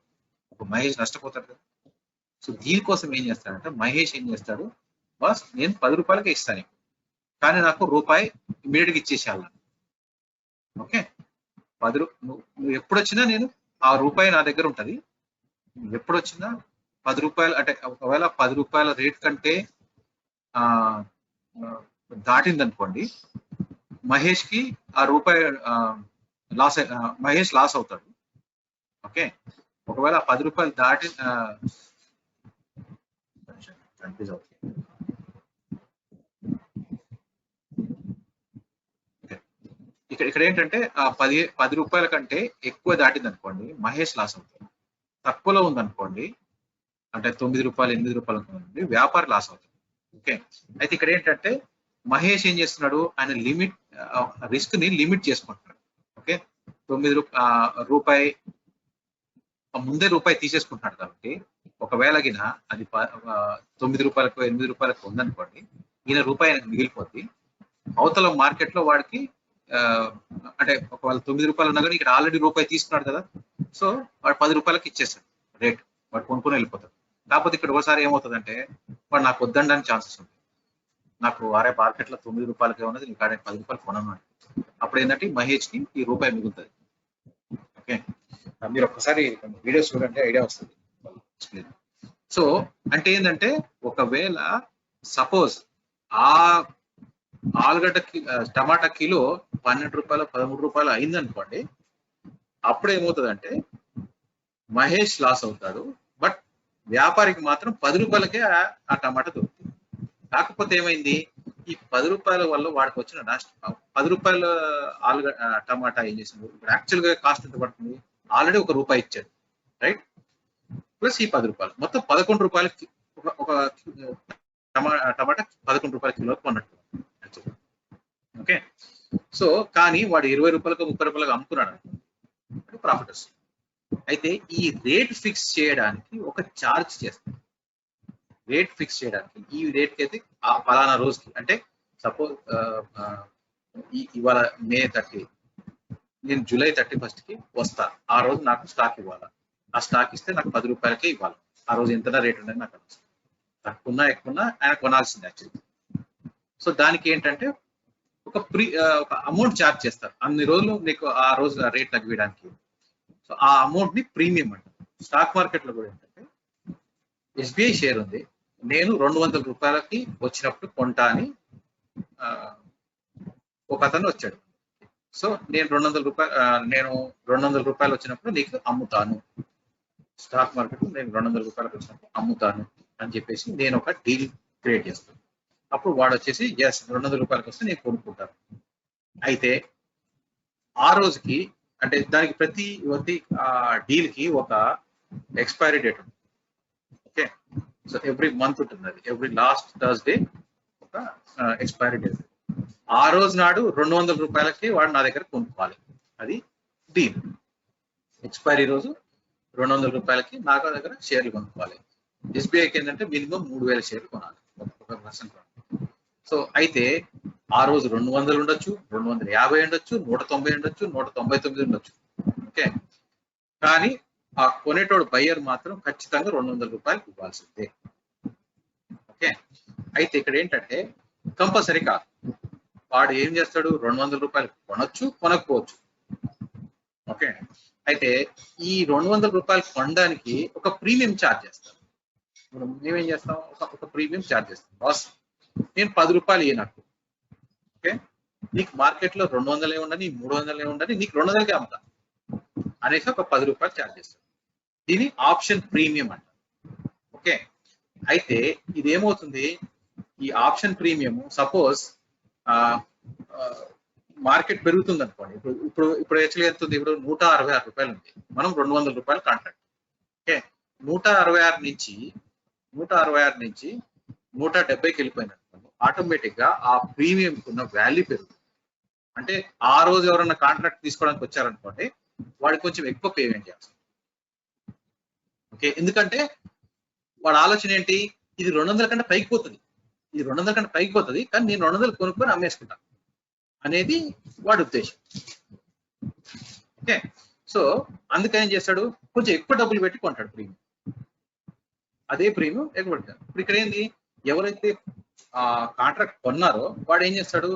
ఇప్పుడు మహేష్ నష్టపోతాడు కదా. సో దీనికోసం ఏం చేస్తాడంటే మహేష్ ఏం చేస్తాడు, బాస్ నేను 10 రూపాయలకే ఇస్తాను, కానీ నాకు రూపాయి ఇమీడియట్ గా ఇచ్చేసేయాలి. ఓకే, నువ్వు ఎప్పుడు వచ్చినా నేను ఆ రూపాయి నా దగ్గర ఉంటది, ఎప్పుడు వచ్చినా 10 రూపాయలు అంటే ఒకవేళ 10 రూపాయల రేట్ కంటే దాటింది అనుకోండి, మహేష్ కి ఆ రూపాయి మహేష్ లాస్ అవుతాడు. ఓకే, ఒకవేళ 10 రూపాయలు దాటి కన్ఫ్యూజ్ అవుతుంది. ఇక్కడ ఏంటంటే ఆ 10 రూపాయల కంటే ఎక్కువ దాటింది అనుకోండి మహేష్ లాస్ అవుతాడు. తక్కువలో ఉందనుకోండి అంటే 9 రూపాయలు 8 రూపాయలు అనుకోండి వ్యాపారి లాస్ అవుతాడు. ఓకే, అయితే ఇక్కడ ఏంటంటే మహేష్ ఏం చేస్తున్నాడు, ఆయన రిస్క్ ని లిమిట్ చేసుకుంటున్నాడు. ఓకే, 9 రూపాయి ముందే రూపాయి తీసేసుకుంటున్నాడు కాబట్టి ఒకవేళ గిన అది 9 రూపాయలకు 8 రూపాయలకు ఉందనుకోండి, ఈయన రూపాయి ఆయనకు మిగిలిపోద్ది. అవతల మార్కెట్ లో వాడికి అంటే ఒకవేళ 9 రూపాయలు ఉన్నా కానీ ఇక్కడ ఆల్రెడీ రూపాయి తీసుకున్నాడు కదా, సో వాడు 10 రూపాయలకి ఇచ్చేస్తాడు రేట్, వాడు కొనుక్కొని వెళ్ళిపోతాడు. కాకపోతే ఇక్కడ ఒకసారి ఏమవుతుందంటే వాడు నాకు వద్దడానికి ఛాన్సెస్ ఉంది, నాకు వారే మార్కెట్ లో 9 రూపాయలకే ఉన్నది, నీకు 10 రూపాయలు కొనను. అప్పుడు ఏంటంటే మహేష్ కి ఈ రూపాయి మిగులుతుంది. ఓకే, మీరు ఒక్కసారి వీడియోస్ చూడండి, ఐడియా వస్తుంది. సో అంటే ఏంటంటే ఒకవేళ సపోజ్ ఆ ఆలుగడ్డ టమాటా కిలో 12 రూపాయలు 13 రూపాయలు అయింది అనుకోండి, అప్పుడు ఏమవుతుందంటే మహేష్ లాస్ అవుతాడు, బట్ వ్యాపారికి మాత్రం 10 రూపాయలకే ఆ టమాటా దొరుకుతుంది. కాకపోతే ఏమైంది, ఈ 10 రూపాయల వల్ల వాడికి వచ్చిన నష్టం, 10 రూపాయల టమాటా ఏం చేసింది, ఇప్పుడు యాక్చువల్ గా కాస్ట్ ఎంత పడుతుంది, ఆల్రెడీ ₹1 ఇచ్చాడు రైట్, ప్లస్ ఈ 10 రూపాయలు మొత్తం 11 రూపాయలకి ఒక టమాటా 11 రూపాయల కిలో కొన్నట్టు. ఓకే, సో కానీ వాడు 20 రూపాయలకు 30 రూపాయలకు అమ్ముకున్నాడు, ప్రాఫిట్ వస్తుంది. అయితే ఈ రేట్ ఫిక్స్ చేయడానికి ఒక ఛార్జ్ చేస్తాం. రేట్ ఫిక్స్ చేయడానికి ఈ రేట్ కి అయితే ఆ ఫలానా రోజుకి, అంటే సపోజ్ ఇవాళ మే 30, నేను జూలై 31 కి వస్తా, ఆ రోజు నాకు స్టాక్ ఇవ్వాలి, ఆ స్టాక్ ఇస్తే నాకు 10 రూపాయలకే ఇవ్వాలి. ఆ రోజు ఎంత రేట్ ఉండదు నాకు తెలుసు, తక్కువన్నా ఎక్కువన్నా ఆయన కొనాల్సింది యాక్చువల్లీ. సో దానికి ఏంటంటే ఒక అమౌంట్ ఛార్జ్ చేస్తారు, అన్ని రోజులు నీకు ఆ రోజు రేట్ తగ్గించడానికి. సో ఆ అమౌంట్ ని ప్రీమియం అంటారు. స్టాక్ మార్కెట్ లో కూడా ఏంటంటే ఎస్బీఐ షేర్ ఉంది, నేను 200 రూపాయలకి వచ్చినప్పుడు కొంటా అని ఒక అతను వచ్చాడు. సో నేను 200 రూపాయలు వచ్చినప్పుడు నీకు అమ్ముతాను, స్టాక్ మార్కెట్ నేను 200 రూపాయలకు వచ్చినప్పుడు అమ్ముతాను అని చెప్పేసి నేను ఒక డీల్ క్రియేట్ చేస్తాను. అప్పుడు వాడు వచ్చేసి ఎస్ 200 రూపాయలకు వస్తే నేను కొనుక్కుంటాను. అయితే ఆ రోజుకి అంటే దానికి ప్రతి డీల్ కి ఒక ఎక్స్పైరీ డేట్ ఉంటుంది. ఓకే, సో ఎవ్రీ మంత్ ఉంటుంది, అది ఎవ్రీ లాస్ట్ థర్స్డే ఒక ఎక్స్పైరీ డేట్. ఆ రోజు నాడు 200 రూపాయలకి వాడు నా దగ్గర కొనుక్కోవాలి, అది డీల్. ఎక్స్పైరీ రోజు 200 రూపాయలకి నా దగ్గర షేర్లు కొనుక్కోవాలి. ఎస్బీఐకి ఏంటంటే మినిమం 3000 షేర్లు కొనాలి ఒక పర్సన్. సో అయితే ఆ రోజు 200 ఉండొచ్చు, 250 ఉండొచ్చు, 190 ఉండొచ్చు, 199 ఉండొచ్చు. ఓకే, కానీ ఆ కొనేటోడు బయ్యర్ మాత్రం ఖచ్చితంగా 200 రూపాయలు ఇవ్వాల్సిందే. ఓకే, అయితే ఇక్కడ ఏంటంటే కంపల్సరీ కాదు, వాడు ఏం చేస్తాడు 200 రూపాయలు కొనొచ్చు కొనకపోవచ్చు. ఓకే, అయితే ఈ 200 రూపాయలు కొనడానికి ఒక ప్రీమియం ఛార్జ్ చేస్తాం. మేమేం చేస్తాం, ఒక ప్రీమియం ఛార్జ్ చేస్తాం. బాస్ నేను 10 రూపాయలు ఇయ్య నాకు, ఓకే, నీకు మార్కెట్ లో 200 ఉండని 300 ఉండని నీకు 200కే అమ్ముతా అనేసి ఒక 10 రూపాయలు ఛార్జ్ చేస్తాం. దీని ఆప్షన్ ప్రీమియం అంట. ఓకే, అయితే ఇది ఏమవుతుంది, ఈ ఆప్షన్ ప్రీమియం సపోజ్ మార్కెట్ పెరుగుతుంది అనుకోండి, ఇప్పుడు యాక్చువల్గా ఎంత ఉంది, ఇప్పుడు 166 రూపాయలు ఉంది, మనం 200 రూపాయలు కాంట్రాక్ట్. ఓకే, 166 నుంచి 170కి వెళ్ళిపోయింది అనుకోండి, ఆటోమేటిక్ గా ఆ ప్రీమియం ఉన్న వాల్యూ పెరుగుతుంది. అంటే ఆ రోజు ఎవరైనా కాంట్రాక్ట్ తీసుకోవడానికి వచ్చారనుకోండి, వాడికి కొంచెం ఎక్కువ పేమెంట్ చేయాల్సి. ఓకే, ఎందుకంటే వాడు ఆలోచన ఏంటి, ఇది 200 కంటే పైకి పోతుంది, ఇది 200 కంటే పైకి పోతుంది, కానీ నేను 200 కొనుక్కొని అమ్మేసుకుంటాను అనేది వాడి ఉద్దేశం. ఓకే, సో అందుకని ఏం చేస్తాడు, కొంచెం ఎక్కువ డబ్బులు పెట్టి కొంటాడు ప్రీమియం, అదే ప్రీమియం ఎక్కువ పెడతాడు. ఇప్పుడు ఇక్కడ ఏంది, ఎవరైతే ఆ కాంట్రాక్ట్ కొన్నారో వాడు ఏం చేస్తాడు,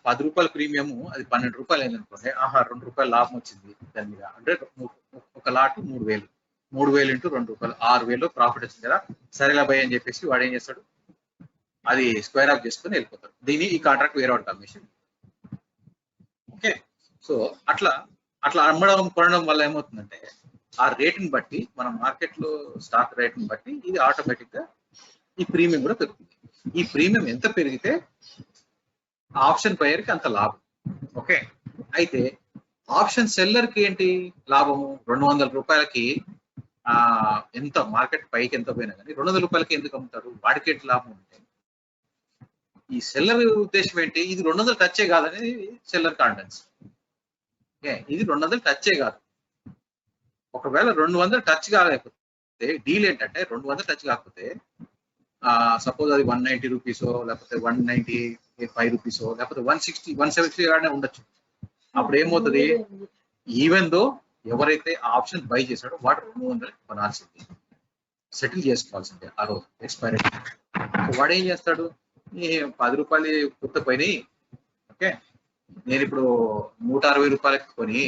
10 రూపాయల ప్రీమియం అది 12 రూపాయలు అయింది అనుకోండి, 2 రూపాయలు లాభం వచ్చింది దాని మీద, అంటే ఒక లాట్ 3,000, 3,000 ఇంటూ 2 రూపాయలు 6,000 ప్రాఫిట్ వచ్చింది కదా, సరేలా భయ్ అని చెప్పేసి వాడు ఏం చేస్తాడు, అది స్క్వేర్ ఆఫ్ చేసుకుని వెళ్ళిపోతాడు. దీన్ని ఈ కాంట్రాక్ట్ వేరే వాడికి అమ్మేసింది. ఓకే, సో అట్లా అమ్మడం కొనడం వల్ల ఏమవుతుందంటే ఆ రేటుని బట్టి, మన మార్కెట్ లో స్టాక్ రేట్ని బట్టి ఇది ఆటోమేటిక్ గా ఈ ప్రీమియం కూడా పెరుగుతుంది. ఈ ప్రీమియం ఎంత పెరిగితే ఆప్షన్ బయర్ కి అంత లాభం. ఓకే, అయితే ఆప్షన్ సెల్లర్ కి ఏంటి లాభము, 200 రూపాయలకి ఎంత మార్కెట్ పైకి ఎంత పోయినా కానీ 200 రూపాయలకి ఎందుకు అమ్ముతారు, వాడికి ఏంటి లాభం అంటే, ఈ సెల్లర్ ఉద్దేశం ఏంటి, ఇది 200 టచ్చే కాదని సెల్లర్ కాన్ఫిడెన్స్. ఇది 200 టచ్చే కాదు. ఒకవేళ 200 టచ్ కాలేకపోతే డీల్ ఏంటంటే, 200 టచ్ కాకపోతే సపోజ్ అది 190 రూపీసో, లేకపోతే 195 రూపీసో, లేకపోతే 160, 170 గానే ఉండొచ్చు. అప్పుడు ఏమవుతుంది, ఈవెన్ దో ఎవరైతే ఆప్షన్ బై చేశాడో వాడు 200 కొనాల్సింది, సెటిల్ చేసుకోవాల్సిందే ఆ రోజు ఎక్స్పైరీ. వాడు ఏం చేస్తాడు, 10 రూపాయలు కొత్త పోయినాయి, ఓకే నేను ఇప్పుడు 160 రూపాయలకి కొని,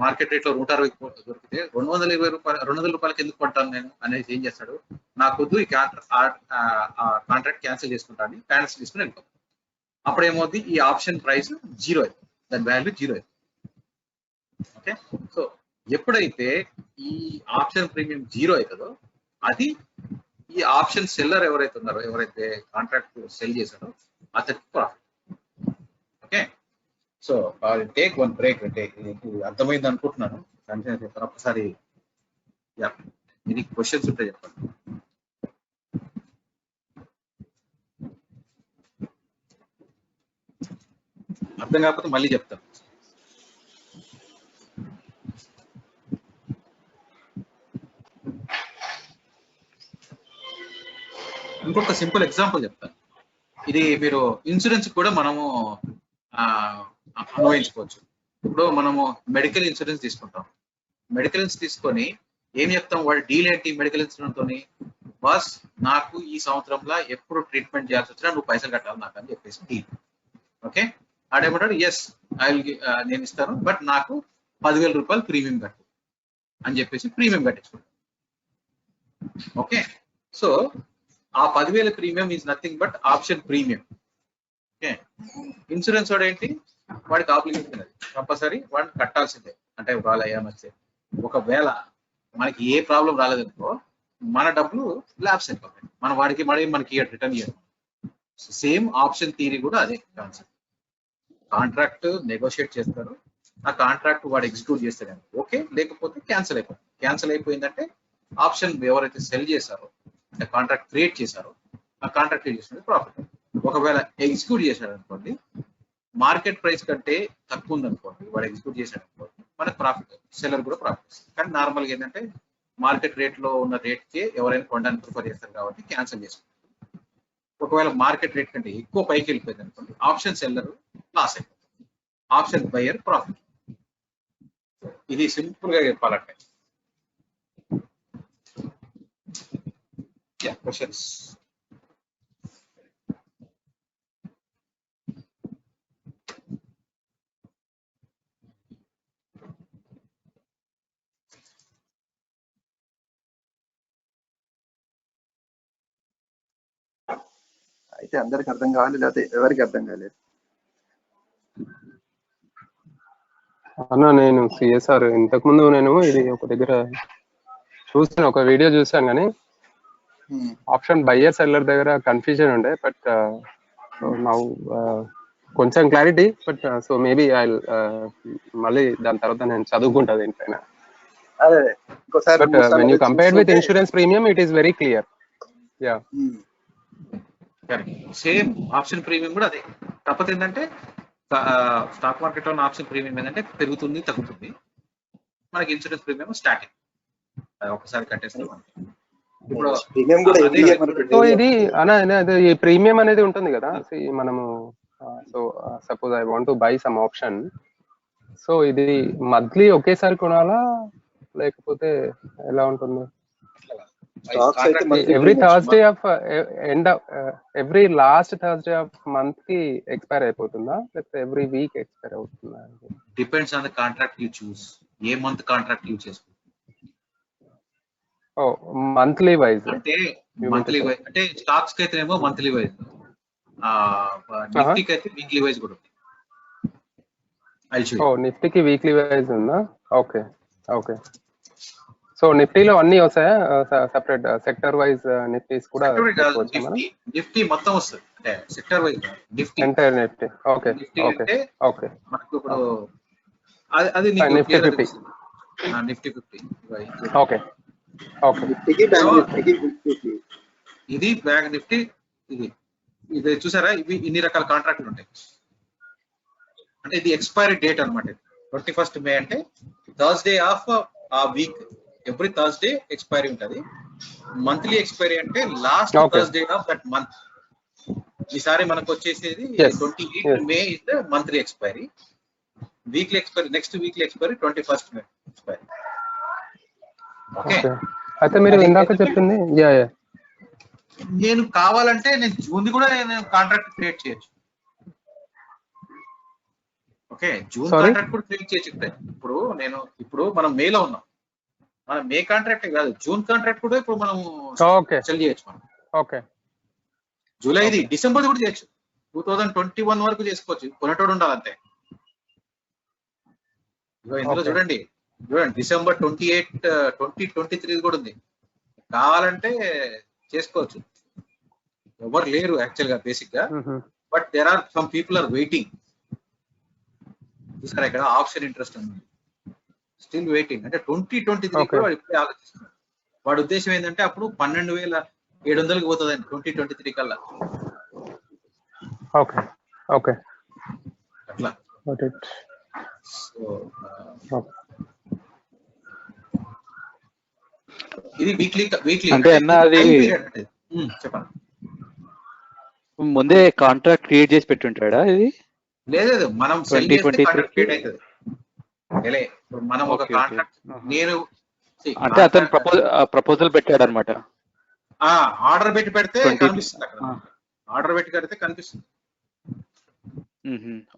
మార్కెట్ రేట్ లో 160 దొరికితే 220 రూపాయలు, 200 రూపాయలకి ఎందుకు కొంటాను నేను అనేది ఏం చేస్తాడు, నాకొద్దు ఈ కాంట్రాక్ట్ క్యాన్సిల్ చేసుకుంటాను, క్యాన్సిల్ చేసుకుని వెళ్ళిపోతాను. అప్పుడు ఏమవుతుంది, ఈ ఆప్షన్ ప్రైస్ 0 అవుతుంది, దాని వాల్యూ 0 అవుతుంది. ఓకే, సో ఎప్పుడైతే ఈ ఆప్షన్ ప్రీమియం 0 అవుతుందో అది ఈ ఆప్షన్ సెల్లర్ ఎవరైతే ఉన్నారో, ఎవరైతే కాంట్రాక్ట్ సెల్ చేశారో అతనికి profit. Okay, so take one break. అంటే మీకు అర్థమైంది అనుకుంటున్నాను, కంటిన్యూ చెప్తాను ఒకసారి. మీకు క్వశ్చన్స్ ఉంటే చెప్పండి. అర్థం కాకపోతే మళ్ళీ చెప్తాను. ఇంకొక సింపుల్ ఎగ్జాంపుల్ చెప్తాను. ఇది మీరు ఇన్సూరెన్స్ కూడా మనము అన్వయించుకోవచ్చు. ఇప్పుడు మనము మెడికల్ ఇన్సూరెన్స్ తీసుకుంటాం. మెడికల్ ఇన్సూరెన్స్ తీసుకొని ఏం చెప్తాం, వాడు డీల్ ఏంటి మెడికల్ ఇన్సూరెన్స్ తోని, బాస్ నాకు ఈ సంవత్సరంలో ఎప్పుడు ట్రీట్మెంట్ చేయాల్సి వచ్చినా నువ్వు పైసలు కట్టాలి నాకు అని చెప్పేసి డీల్. ఓకే, ఆడేమంటాడు, ఎస్ నేను ఇస్తాను, బట్ నాకు 10,000 రూపాయలు ప్రీమియం కట్టు అని చెప్పేసి ప్రీమియం కట్టించుకుంటాను. ఓకే, సో ఆ 10,000 premium is nothing but option premium. Okay, insurance వాడు ఏంటి, వాడికి ఆబ్లిగేషన్ అది కంపల్సరీ వాడు కట్టాల్సిందే. అంటే ఒకవేళ ఏమొస్తే, ఒకవేళ మనకి ఏ ప్రాబ్లం రాలేదనుకో మన డబ్బులు ల్యాబ్స్ అయిపోతాయి, మన వాడికి మనకి రిటర్న్ ఇవ్వడం. సేమ్ ఆప్షన్ థియరీ కూడా అదే కాన్సెప్ట్. కాంట్రాక్ట్ నెగోషియేట్ చేస్తారు, ఆ కాంట్రాక్ట్ వాడు ఎగ్జిక్యూట్ చేస్తాడు ఓకే, లేకపోతే క్యాన్సిల్ అయిపోతుంది. క్యాన్సిల్ అయిపోయిందంటే ఆప్షన్ ఎవరైతే సెల్ చేశారో, అంటే కాంట్రాక్ట్ క్రియేట్ చేశారో ఆ కాంట్రాక్ట్ చేసినది ప్రాఫిట్. ఒకవేళ ఎగ్జిక్యూట్ చేశాడు అనుకోండి, మార్కెట్ ప్రైస్ కంటే తక్కువ ఉందనుకోండి, వాడు ఎగ్జిక్యూట్ చేశాడు అనుకోండి, మనకు ప్రాఫిట్, సెల్లర్ కూడా ప్రాఫిట్. కానీ నార్మల్గా ఏంటంటే మార్కెట్ రేట్ లో ఉన్న రేట్ కి ఎవరైనా కొనడానికి ప్రిఫర్ చేస్తారు కాబట్టి క్యాన్సిల్ చేసుకుంటారు. ఒకవేళ మార్కెట్ రేట్ కంటే ఎక్కువ పైకి వెళ్ళిపోయింది అనుకోండి, ఆప్షన్ సెల్లర్ లాస్ అయిపోతుంది, ఆప్షన్ బయర్ ప్రాఫిట్. ఇది సింపుల్ గా చెప్పాలంటే. క్వశ్చన్స్? అయితే అందరికి అర్థం కావాలి, లేకపోతే ఎవరికి అర్థం కాలేదు? అన్న నేను సిఎస్ఆర్ ఇంతకుముందు నేను ఇది ఒక దగ్గర చూసాను, ఒక వీడియో చూసాను, కానీ ఆప్షన్ బయ్యర్ సెల్లర్ దగ్గర కన్ఫ్యూజన్ ఉండే. బట్ నౌ కొంచెం clarity. But so maybe I మళ్ళీ దాని తర్వాత నేను చదువుకుంటా దీనిపైన. But when you compared with insurance premium it is very clear. Yeah, same option premium కూడా అదే. కాకపోతే ఏంటంటే స్టాక్ మార్కెట్ లో ఉన్న ఆప్షన్ ప్రీమియం ఏంటంటే పెరుగుతుంది తగ్గుతుంది, మనకి ఇన్సూరెన్స్ ప్రీమియం స్టాటిక్, ఒకసారి కట్టేస్తే మనకి. ఇప్పుడు ప్రీమియం కూడా అదే ఎవ్రీ ఇయర్ కదా మనకు సో చూడండి. ఇది అదే ఈ ప్రీమియం అనేది ఉంటుంది కదా, మనము so suppose I want to buy some option, so ఇది మంత్లీ ఒకేసారి కొనాలా లేకపోతే ఎలా ఉంటుంది? స్టాక్స్ అయితే monthly every Thursday of end every last Thursday of month కి ఎక్స్పైర్ అయిపోతుందా లేకపోతే ఎవ్రీ వీక్ ఎక్స్పైర్ అవుతుందా? Depends on the contract you choose. A month contract use చేసుకో. ఓ మంత్లీ వైజ్ అంటే మంత్లీ వైజ్ అంటే స్టాక్స్ కి అయితేనేమో మంత్లీ వైజ్, నిఫ్టీకి అయితే వీక్లీ వైజ్ కూడా ఉంది. ఓ నిఫ్టీకి వీక్లీ వైజ్ ఉందా? Okay okay. సో నిఫ్టీలో అన్ని వస్తాయా సెపరేట్ సెక్టర్ వైజ్ నిఫ్టీస్ కూడా పెట్టుకోవచ్చా మనం? నిఫ్టీ మొత్తం వస్తుంది అంటే sector wise Nifty entire Nifty. Okay Nifty okay అంటే ఓకే. మనకు ఇప్పుడు అది నిఫ్టీ 50. నిఫ్టీ 50. Okay okay. నిఫ్టీకి బ్యాంక్ నిఫ్టీకి వీక్లీ. ఇది బ్యాంక్ నిఫ్టీ. ఇది చూసారా, ఇవి ఇన్ని రకాల కాంట్రాక్ట్లు ఉంటాయి. అంటే ఇది ఎక్స్పైరీ డేట్ అనమాట. 21st May అంటే థర్స్డే ఆఫ్ ఆ వీక్. ఎవ్రీ థర్స్డే ఎక్స్పైరీ ఉంటుంది. మంత్లీ ఎక్స్పైరీ అంటే last Thursday of that month. ఈసారి మనకు వచ్చేసేది 28th May is the monthly expiry. Weekly expiry next weekly expiry 21st May expiry. Okay. అయితే మీరు ఇందాక చెప్పింది నేను కావాలంటే నేను జూన్ కూడా నేను కాంట్రాక్ట్ క్రియేట్ చేయొచ్చు. ఓకే, జూన్ కాంట్రాక్ట్ కూడా క్రియేట్ చేయొచ్చు. ఇప్పుడు మనం మేలో ఉన్నాం, మనం మే కాంట్రాక్ట్ కాదు జూన్ కాంట్రాక్ట్ కూడా ఇప్పుడు మనం సెల్ చేయొచ్చు. మనం ఓకే జూలై ఇది డిసెంబర్ కూడా చేయొచ్చు. 2021 వరకు చేసుకోవచ్చు. కొనేటోడు ఉండాలంతే. ఇందులో చూడండి డిసెంబర్ 28, 2023 కూడా ఉంది. కావాలంటే చేసుకోవచ్చు. ఎవరు లేరు యాక్చువల్ గా బేసిక్ గా, but there are some people are waiting. చూసారా ఇక్కడ ఆప్షన్ ఇంట్రెస్ట్ ఉంది, స్టిల్ వెయిటింగ్. అంటే 2023 కూడా వాడు ఇప్పుడే ఆలోచిస్తున్నాడు. వాడి ఉద్దేశం ఏంటంటే అప్పుడు 12,700కి పోతుందండి 2023 కల్లా. ఓకే ఓకే అట్లా. సో ఇది వీక్లీ అంటే అన్న అది చెప్పండి. ముందే కాంట్రాక్ట్ క్రియేట్ చేసి పెట్టుంటాడా ఇది? లేదు, మనం 2023 మనం ఒక కాంట్రాక్ట్ నేను అంటే అతను ప్రపోజల్ పెట్టాడు అనమాట. ఆర్డర్ పెడితే కనిపిస్తుంది. అక్కడ ఆర్డర్ పెట్టి కడితే కనిపిస్తుంది.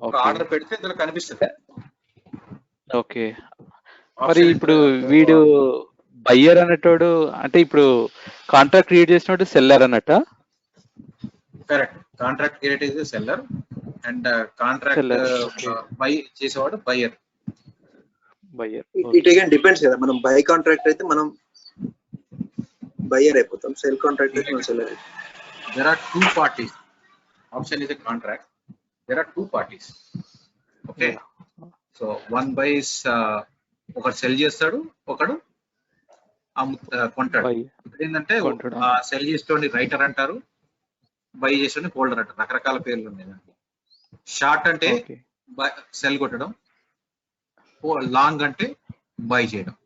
ఒక ఆర్డర్ పెడితే ఇందులో కనిపిస్తుంది. ఓకే. మరి ఇప్పుడు వీడు బయ్యర్ అన్నట్టు, అంటే ఇప్పుడు కాంట్రాక్ట్ క్రియేట్ చేసినట్టు సెల్లర్ అన్నట్ట? కరెక్ట్. కాంట్రాక్ట్ క్రియేట్ చేసే సెల్లర్ అండ్ కాంట్రాక్ట్ బై చేసేవాడు బయ్యర్. ఇట్ అగైన్ డిపెండ్స్ కదా. మనం బై కాంట్రాక్ట్ అయితే మనం బయ్యర్ అయిపోతాం, సెల్ కాంట్రాక్ట్ అయితే మనం సెల్లర్ అయిపోతాం. There are two parties. Option is a contract. There are two parties. Okay. So one buys, ఒకడు సెల్ చేస్తాడు, ఒకడు కొంటాడు. ఇప్పుడు ఏంటంటే సెల్ చేసేటోని రైటర్ అంటారు, బై చేసేటోని హోల్డర్ అంటారు. రకరకాల పేర్లు ఉన్నాయి దానికి. షార్ట్ అంటే సెల్ కొట్టడం, లాంగ్ అంటే బై చేయడం.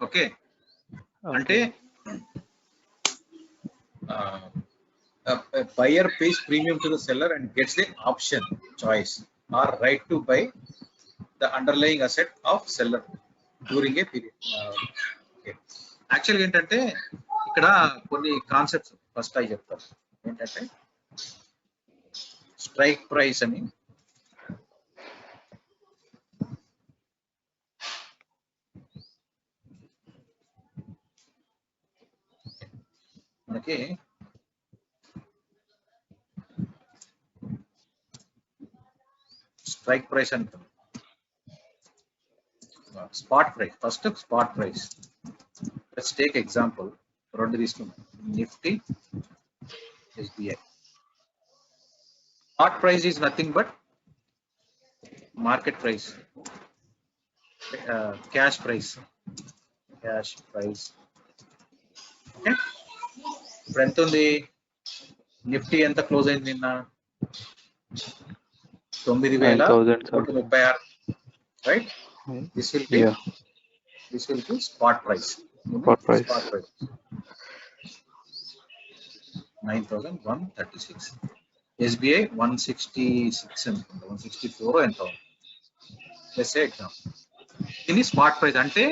ఓకే. అంటే buyer pays premium to the seller and gets the option, choice or right to buy the underlying asset of seller during a period. Okay. Actually ఏంటంటే ఇక్కడ కొన్ని కాన్సెప్ట్స్ ఫస్ట్ అయి చెప్తారు. ఏంటంటే స్ట్రైక్ ప్రైస్ అని, మనకి స్ట్రైక్ ప్రైస్ అంటారు. Spot price. First spot price. Let's take example, రెండు తీసుకున్నాం, Nifty, SBI. Spot price is nothing but market price, cash prize. Okay. ఇప్పుడు ఎంత ఉంది? నిఫ్టీ ఎంత క్లోజ్ అయింది నిన్న? 9,136. Right. This will be spot price. 9,136. SBI 166 అనుకుంటా, 164 ఎంత ఉంది ఎగ్జాంపుల్. ఇది స్పాట్ ప్రైస్ అంటే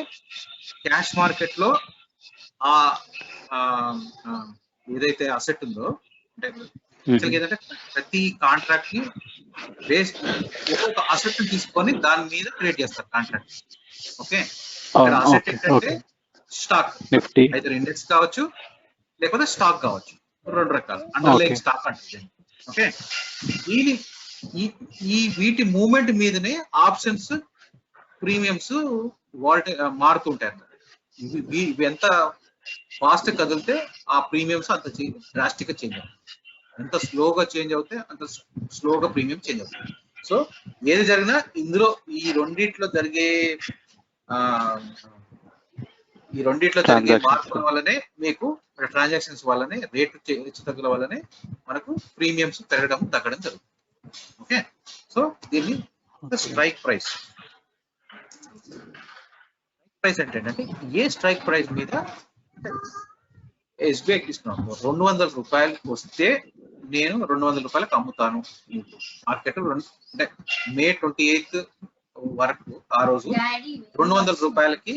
క్యాష్ మార్కెట్ లో ఆ ఏదైతే అసెట్ ఉందో, అంటే ఏంటంటే ప్రతి కాంట్రాక్ట్ ని బేస్ ఒక్కొక్క అసెట్ తీసుకొని దాని మీద క్రియేట్ చేస్తారు కాంట్రాక్ట్. ఓకే, ఇక్కడ అసెట్ ఏంటంటే స్టాక్, అయితే ఇండెక్స్ కావచ్చు లేకపోతే స్టాక్ కావచ్చు, రెండు రకాలు అండర్లైన్ స్టాక్ అంటే. ఓకే, ఈ వీటి మూవ్మెంట్ మీదనే ఆప్షన్స్ ప్రీమియమ్స్ మారుతుంటాయి. ఇవి ఎంత ఫాస్ట్ కదిలితే ఆ ప్రీమియమ్స్ అంత డ్రాస్టిక్ గా చేంజ్ అవుతాయి, ఎంత స్లోగా చేంజ్ అవుతే అంత స్లోగా ప్రీమియం చేంజ్ అవుతుంది. సో ఏది జరిగినా ఇందులో ఈ రెండిట్లో జరిగే మార్పుల వల్లనే మీకు ట్రాన్సాక్షన్స్ వల్లనే రేటు హెచ్చు తగ్గుల వల్లనే మనకు ప్రీమియమ్స్ పెరగడం తగ్గడం జరుగుతుంది. ఓకే, సో దీన్ని స్ట్రైక్ ప్రైస్. ప్రైస్ ఏంటంటే ఏ స్ట్రైక్ ప్రైస్ మీద SBI తీసుకున్నాం, 200 రూపాయలకు వస్తే నేను 200 రూపాయలకు అమ్ముతాను. మార్కెట్ అంటే మే 28 వరకు ఆ రోజు 200 రూపాయలకి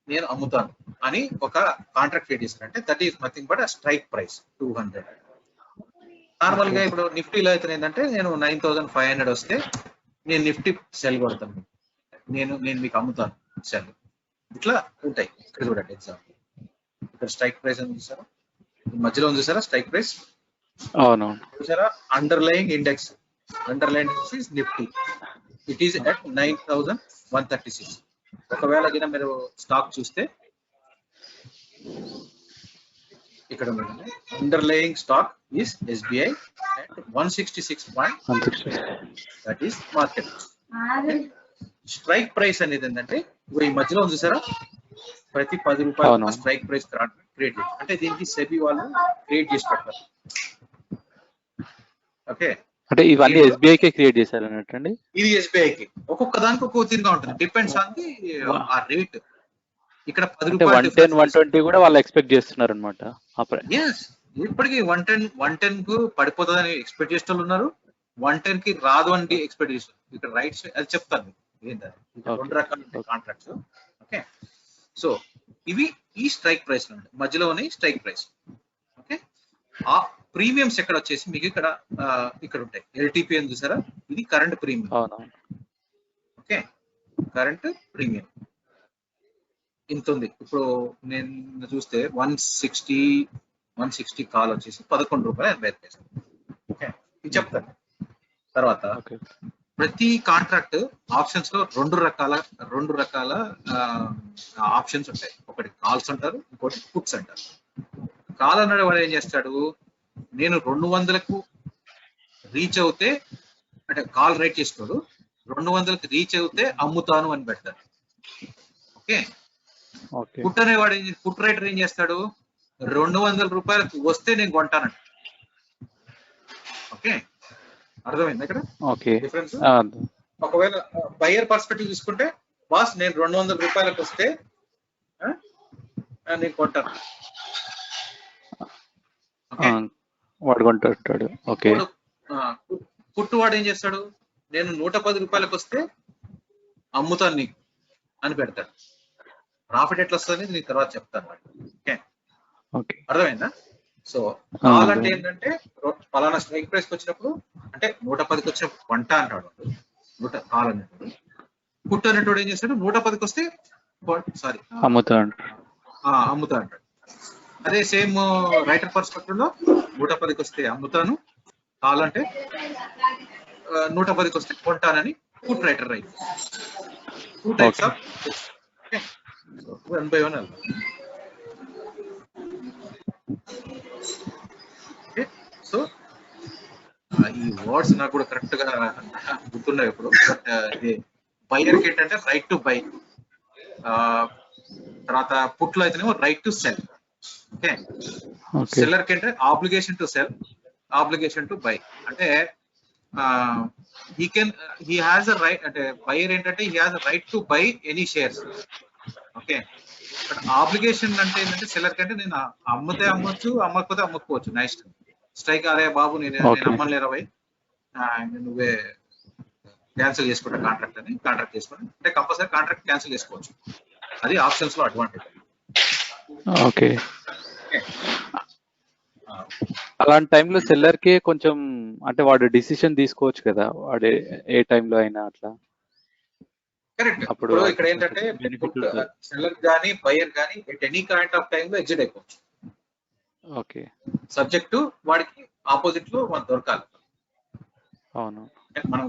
నేను అమ్ముతాను అని ఒక కాంట్రాక్ట్ క్రియేట్ చేశారంటే that is nothing but strike price 200. Normal గా ఇప్పుడు నిఫ్టీలో అయితే ఏంటంటే నేను 9,500 వస్తే నేను నిఫ్టీ సెల్ కొడతాను, నేను మీకు అమ్ముతాను సెల్. ఇట్లా ఉంటాయి. ఇక్కడ చూడండి ఎగ్జాంపుల్, ఇక్కడ స్ట్రైక్ ప్రైస్ అని చూసారా, మధ్యలో ఉంది చూసారా స్ట్రైక్ ప్రైస్. అవునవును, చూసారా underlying index is Nifty, it is at 9,136. ఒకవేళ మీరు స్టాక్ చూస్తే ఇక్కడ underlying stock is SBI at 166. That is market. Strike price అనేది ఏంటంటే ఈ మధ్యలో ఉంది చూసారా, ప్రతి 10 రూపాయలు స్ట్రైక్ ప్రైస్ క్రియేట్ చేసి, అంటే దీనికి సెబీ వాళ్ళు క్రియేట్ చేసి పెట్టారు. ఓకే, అంటే ఇవన్నీ SBI కే క్రియేట్ చేశారు అన్నట్టండి. ఇది SBI కి ఒక్కొక్క దానికి ఒక్కొక్క తీరుగా ఉంటుంది, డిపెండ్స్ ఆన్ ది ఆ రేట్. ఇక్కడ 10 రూపాయలు 110-120 కూడా వాళ్ళు ఎక్స్పెక్ట్ చేస్తున్నారు అనమాట. ఇప్పటికి 110 కు పడిపోతుందని ఎక్స్పెక్ట్ చేసే వాళ్ళు ఉన్నారు, 110 కి రాదు అని ఎక్స్పెక్ట్ చేస్తారు. ఇక్కడ రైట్స్ అది చెప్తాను ఏంటంటే రెండు రకాల కాంట్రాక్ట్స్. ఓకే, సో ఇవి ఈ స్ట్రైక్ ప్రైస్ లో ఉంటాయి, మధ్యలోనే స్ట్రైక్ ప్రైస్. ఓకే, ఆ ప్రీమియమ్స్ ఎక్కడ వచ్చేసి మీకు ఇక్కడ ఉంటాయి. LTP అని చూసారా, ఇది current premium. Okay, current premium ఇంత ఉంది. ఇప్పుడు నేను చూస్తే 160 కాల్ వచ్చేసి 11 రూపాయలు 80 పైసలు. ఓకే, ఇది చెప్తాను తర్వాత. ప్రతి కాంట్రాక్ట్ ఆప్షన్స్ లో రెండు రకాల ఆప్షన్స్ ఉంటాయి. ఒకటి కాల్స్ అంటారు, ఇంకోటి పుట్స్ అంటారు. కాల్ అన్నాడు వాడు ఏం చేస్తాడు, నేను 200కు రీచ్ అవుతే అంటే కాల్ రైట్ చేసుకోడు, 200కి రీచ్ అవుతే అమ్ముతాను అని పెడతాడు. ఓకే, పుట్ అనేవాడు పుట్ రైటర్ ఏం చేస్తాడు, 200 రూపాయలకు వస్తే నేను కొంటానంట. ఓకే, అర్థమైంది ఇక్కడ డిఫరెన్స్. ఒకవేళ బయ్యర్ పర్స్పెక్టివ్ తీసుకుంటే, బాస్ నేను 200 రూపాయలకు వస్తే నేను కొంటాను. వాడు కొంటాడు. ఓకే, పుట్టువాడు ఏం చేస్తాడు, నేను 110 రూపాయలకు వస్తే అమ్ముతాను నీకు అని పెడతాడు. ప్రాఫిట్ ఎట్లా వస్తుంది నీకు తర్వాత చెప్తాను. ఓకే, అర్థమైందా? సో కాల్ అంటే ఏంటంటే పలానా స్ట్రైక్ ప్రైస్కి వచ్చినప్పుడు అంటే 110కి వచ్చినప్పుడు కొంట అంటాడు కాల్ అనేటప్పుడు. పుట్టు అనేటోడు ఏం చేస్తాడు, 110కి వస్తే అమ్ముతా అంటాడు. అదే సేమ్ రైటర్ పర్స్పెక్టివ్ లో 110కి వస్తే అమ్ముతాను, కాల్ అంటే 110కి వస్తే కొంటానని put writer right. 2 types of 1 by 1 వెళ్తాం. ఓకే, సో ఈ వర్డ్స్ నాకు కూడా కరెక్ట్ గా గుర్తున్నాయి ఇప్పుడు. బట్ బయ్యర్కి ఏంటంటే రైట్ టు బై, తర్వాత పుట్లో అయితేనేమో right to cell. Okay, seller కి అంటే obligation to cell, obligation to buy. అంటే హీ హ్యాస్ అ రైట్, అంటే బయ్యర్ ఏంటంటే he has a right to buy any shares. Okay. But obligation అంటే ఏంటంటే సెల్లర్ కంటే నేను అమ్మితే అమ్మొచ్చు, అమ్మకపోతే అమ్మకపోవచ్చు, నా ఇష్టం. స్ట్రైక్ అరే బాబు నేను అమ్మలేరా భయ్, నువ్వే క్యాన్సిల్ చేసుకుంటా కాంట్రాక్ట్ అని కాంట్రాక్ట్ చేసుకోండి అంటే కంపల్సరీ కాంట్రాక్ట్ క్యాన్సిల్ చేసుకోవచ్చు. అది ఆప్షన్స్ లో అడ్వాంటేజ్. ఓకే. అలాంటి టైంలో సెల్లర్ కి కొంచెం అంటే వాడు డిసిషన్ తీసుకోవచ్చు కదా, వాడు ఏ టైంలో అయినా అట్లా. కరెక్ట్. అప్పుడు ఇప్పుడు ఇక్కడ ఏంటంటే సెల్లర్ కానీ బయర్ కానీ at any current of time లో ఎగ్జిట్ అయిపోవచ్చు. ఓకే. సబ్జెక్ట్ వాడికి ఆపోజిట్ లో మనకు దొరకాలి. అవును. మనం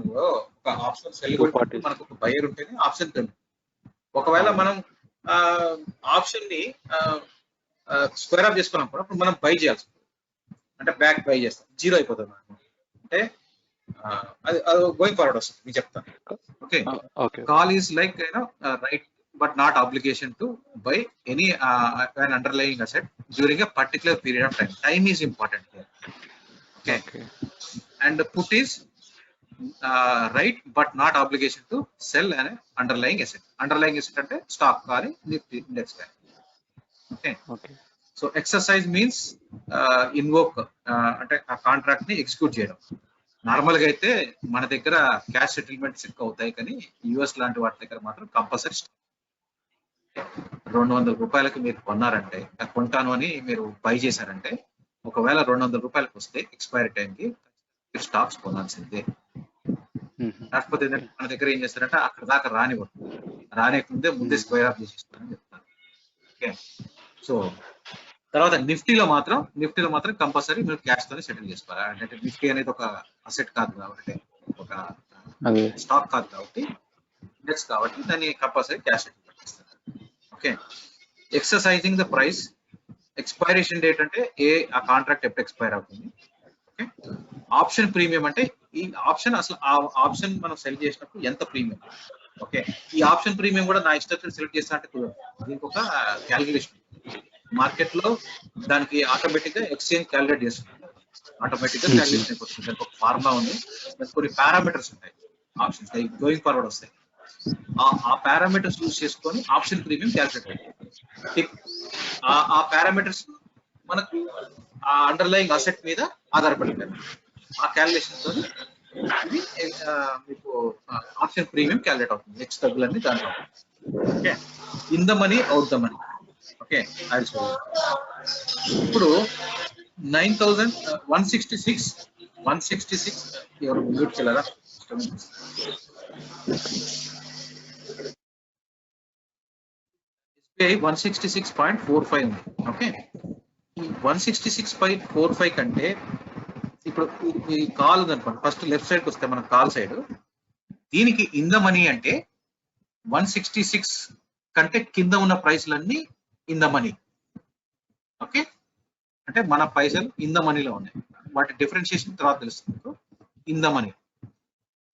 ఒక ఆప్షన్ సెల్ కొట్టినప్పుడు మనకు ఒక బయర్ ఉంటేనే ఆప్షన్ తెలుసు. ఒకవేళ మనం ఆప్షన్ ని స్క్వేర్ ఆఫ్ చేసుకున్నప్పుడు అప్పుడు మనం బై చేయాల్సి ఉంటుంది, అంటే బ్యాక్ బై చేస్తాం, జీరో అయిపోతుంది అంటే అది గోయింగ్ ఫార్వర్డ్ వస్తుంది. మీకు చెప్తాను. Okay. Call is like right but not obligation to buy any an underlying asset during a particular period of time. Time is important here. Okay. And put is right but not obligation to sell an underlying asset. Underlying asset అంటే స్టాక్ కానీ నిఫ్టీ ఇండెక్స్ కానీ. Okay. So exercise means invoke అంటే ఆ కాంట్రాక్ట్ ని ఎగ్జిక్యూట్ చేయడం. నార్మల్ గా అయితే మన దగ్గర క్యాష్ సెటిల్మెంట్స్ ఎక్కువ అవుతాయి, కానీ యుఎస్ లాంటి వాటి దగ్గర మాత్రం కంపల్సరీ 200 రూపాయలకి మీరు కొన్నారంటే, కొంటాను అని మీరు బై చేశారంటే, ఒకవేళ 200 రూపాయలకి వస్తే ఎక్స్పైరీ టైంకి స్టాక్స్ కొనాల్సిందే. కాకపోతే మన దగ్గర ఏం చేస్తారంటే అక్కడ దాకా రానివ్వకుండా ముందే స్క్వేర్ ఆఫ్ చేసేస్తారని చెప్తారు. ఓకే. సో తర్వాత నిఫ్టీలో మాత్రం కంపల్సరీ మీరు క్యాష్ తోనే సెటిల్ చేసుకోవాలి. అంటే నిఫ్టీ అనేది ఒక అసెట్ కాదు కాబట్టి, ఒక స్టాక్ కాదు కాబట్టి, ఇండెక్స్ కాబట్టి దాన్ని కంపల్సరీ క్యాష్ సెటిల్మెంట్ చేస్తారు. Okay. Exercising the price, expiration date అంటే ఆ కాంట్రాక్ట్ ఎప్పుడు ఎక్స్పైర్ అవుతుంది. ఓకే. ఆప్షన్ ప్రీమియం అంటే ఈ ఆప్షన్ అసలు ఆ ఆప్షన్ మనం సెల్ చేసినప్పుడు ఎంత ప్రీమియం. ఓకే. ఈ ఆప్షన్ ప్రీమియం కూడా నా ఇష్టం సెలెక్ట్ చేస్తా అంటే దీనికి ఒక క్యాలిక్యులేషన్ మార్కెట్ లో దానికి ఆటోమేటిక్ గా ఎక్స్చేంజ్ క్యాలిక్యులేట్ చేస్తుంది, ఆటోమేటిక్ గా క్యాలిక్యులేషన్ అయిపోతుంది. దానికి ఒక ఫార్ములా ఉంది, దానికి కొన్ని పారామీటర్స్ ఉంటాయి, ఆప్షన్స్ గోయింగ్ ఫార్వర్డ్ వస్తాయి. ఆ పారామీటర్స్ యూజ్ చేసుకొని ఆప్షన్ ప్రీమియం క్యాలిక్యులేట్ అవుతుంది. ఆ పారామీటర్స్ మనకు ఆ అండర్లయింగ్ అసెట్ మీద ఆధారపడతాయి. ఆ క్యాలిక్యులేషన్ తో ఇది మీకు ఆప్షన్ ప్రీమియం క్యాలిక్యులేట్ అవుతుంది. నెక్స్ట్ తగ్గులన్నీ దాంట్లో. Okay. In the money out the money. Okay. ఇప్పుడు 9,166 ఎవరు మ్యూట్ చేయలేదా? SBI 166.45 ఉంది. ఓకే. ఈ 166.45 కంటే ఇప్పుడు ఈ కాల్ ఉందనుకోండి, ఫస్ట్ లెఫ్ట్ సైడ్కి వస్తే మన కాల్ సైడ్, దీనికి ఇన్ ద మనీ అంటే 166 కంటే కింద ఉన్న ప్రైస్లన్నీ ఇన్ ద మనీ. ఓకే. అంటే మన పైసలు ఇన్ ద మనీలో ఉన్నాయి, వాటి డిఫరెన్షియేషన్ తర్వాత తెలుస్తుంది మీకు. In the money.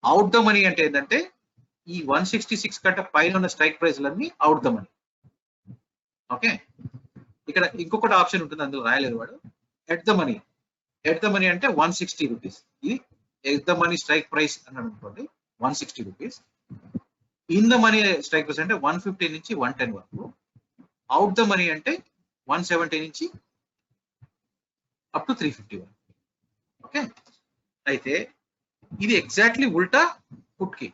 Out the money అంటే ఏంటంటే ఈ 166 కంటే పైన ఉన్న స్ట్రైక్ ప్రైస్లన్నీ అవుట్ ద మనీ. ఓకే. ఇక్కడ ఇంకొకటి ఆప్షన్ ఉంటుంది, అందులో రాయలేదు వాడు. At the money. At the money అంటే 160 రూపీస్. ఇది at the money strike price అన్నాడు అనుకోండి, 160 rupees. In the money strike price అంటే 150 నుంచి 110 వరకు. అవుట్ ద మనీ అంటే 170 నుంచి అప్ టు 350 వరకు. ఓకే. అయితే ఇది ఎగ్జాక్ట్లీ ఉల్టా పుట్కి.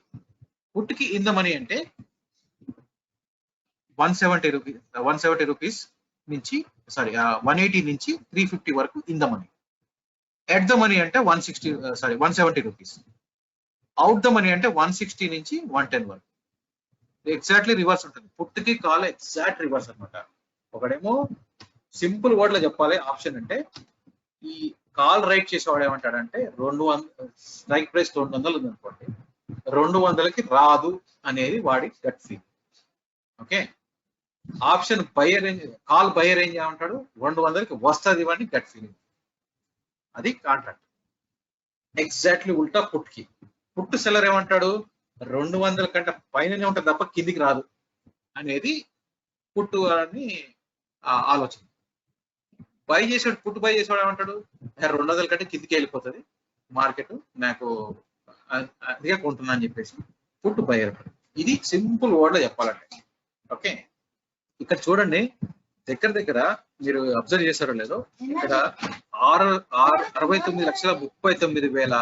పుట్కి ఇన్ ద మనీ అంటే 170 రూపీస్ నుంచి 180 నుంచి 350 వరకు in the money. At the money అంటే 170 రూపీస్. అవుట్ ద మనీ అంటే 160 నుంచి 110 వరకు. ఎగ్జాక్ట్లీ రివర్స్ ఉంటుంది. పుట్కి కాల్ ఎగ్జాక్ట్ రివర్స్ అనమాట. ఒకడేమో సింపుల్ వర్డ్ లో చెప్పాలి ఆప్షన్ అంటే, ఈ కాల్ రైట్ చేసేవాడు ఏమంటాడంటే 200 స్ట్రైక్ ప్రైస్ 200 ఉంది అనుకోండి, 200కి రాదు అనేది వాడి gut feel. Okay. Option buyer call buyer ఏం చేయమంటాడు, 200కి వస్తుంది ఇవ్వండి గట్ ఫీలింగ్. అది కాంట్రాక్ట్. ఎగ్జాక్ట్లీ ఉల్టా పుట్కి. పుట్టు సెల్లర్ ఏమంటాడు, 200 కంటే పైననే ఉంటుంది తప్ప కిందికి రాదు అనేది పుట్టు అని ఆలోచన. పుట్టు బై చేసేవాడు ఏమంటాడు, 200 కంటే కిందికి వెళ్ళిపోతుంది మార్కెట్, నాకు అదిగా కొంటున్నా అని చెప్పేసి పుట్టు బై. ఇది సింపుల్ వర్డ్ లో చెప్పాలంటే. ఓకే. ఇక్కడ చూడండి, దగ్గర దగ్గర మీరు అబ్జర్వ్ చేశారో లేదో, ఇక్కడ 69,39,000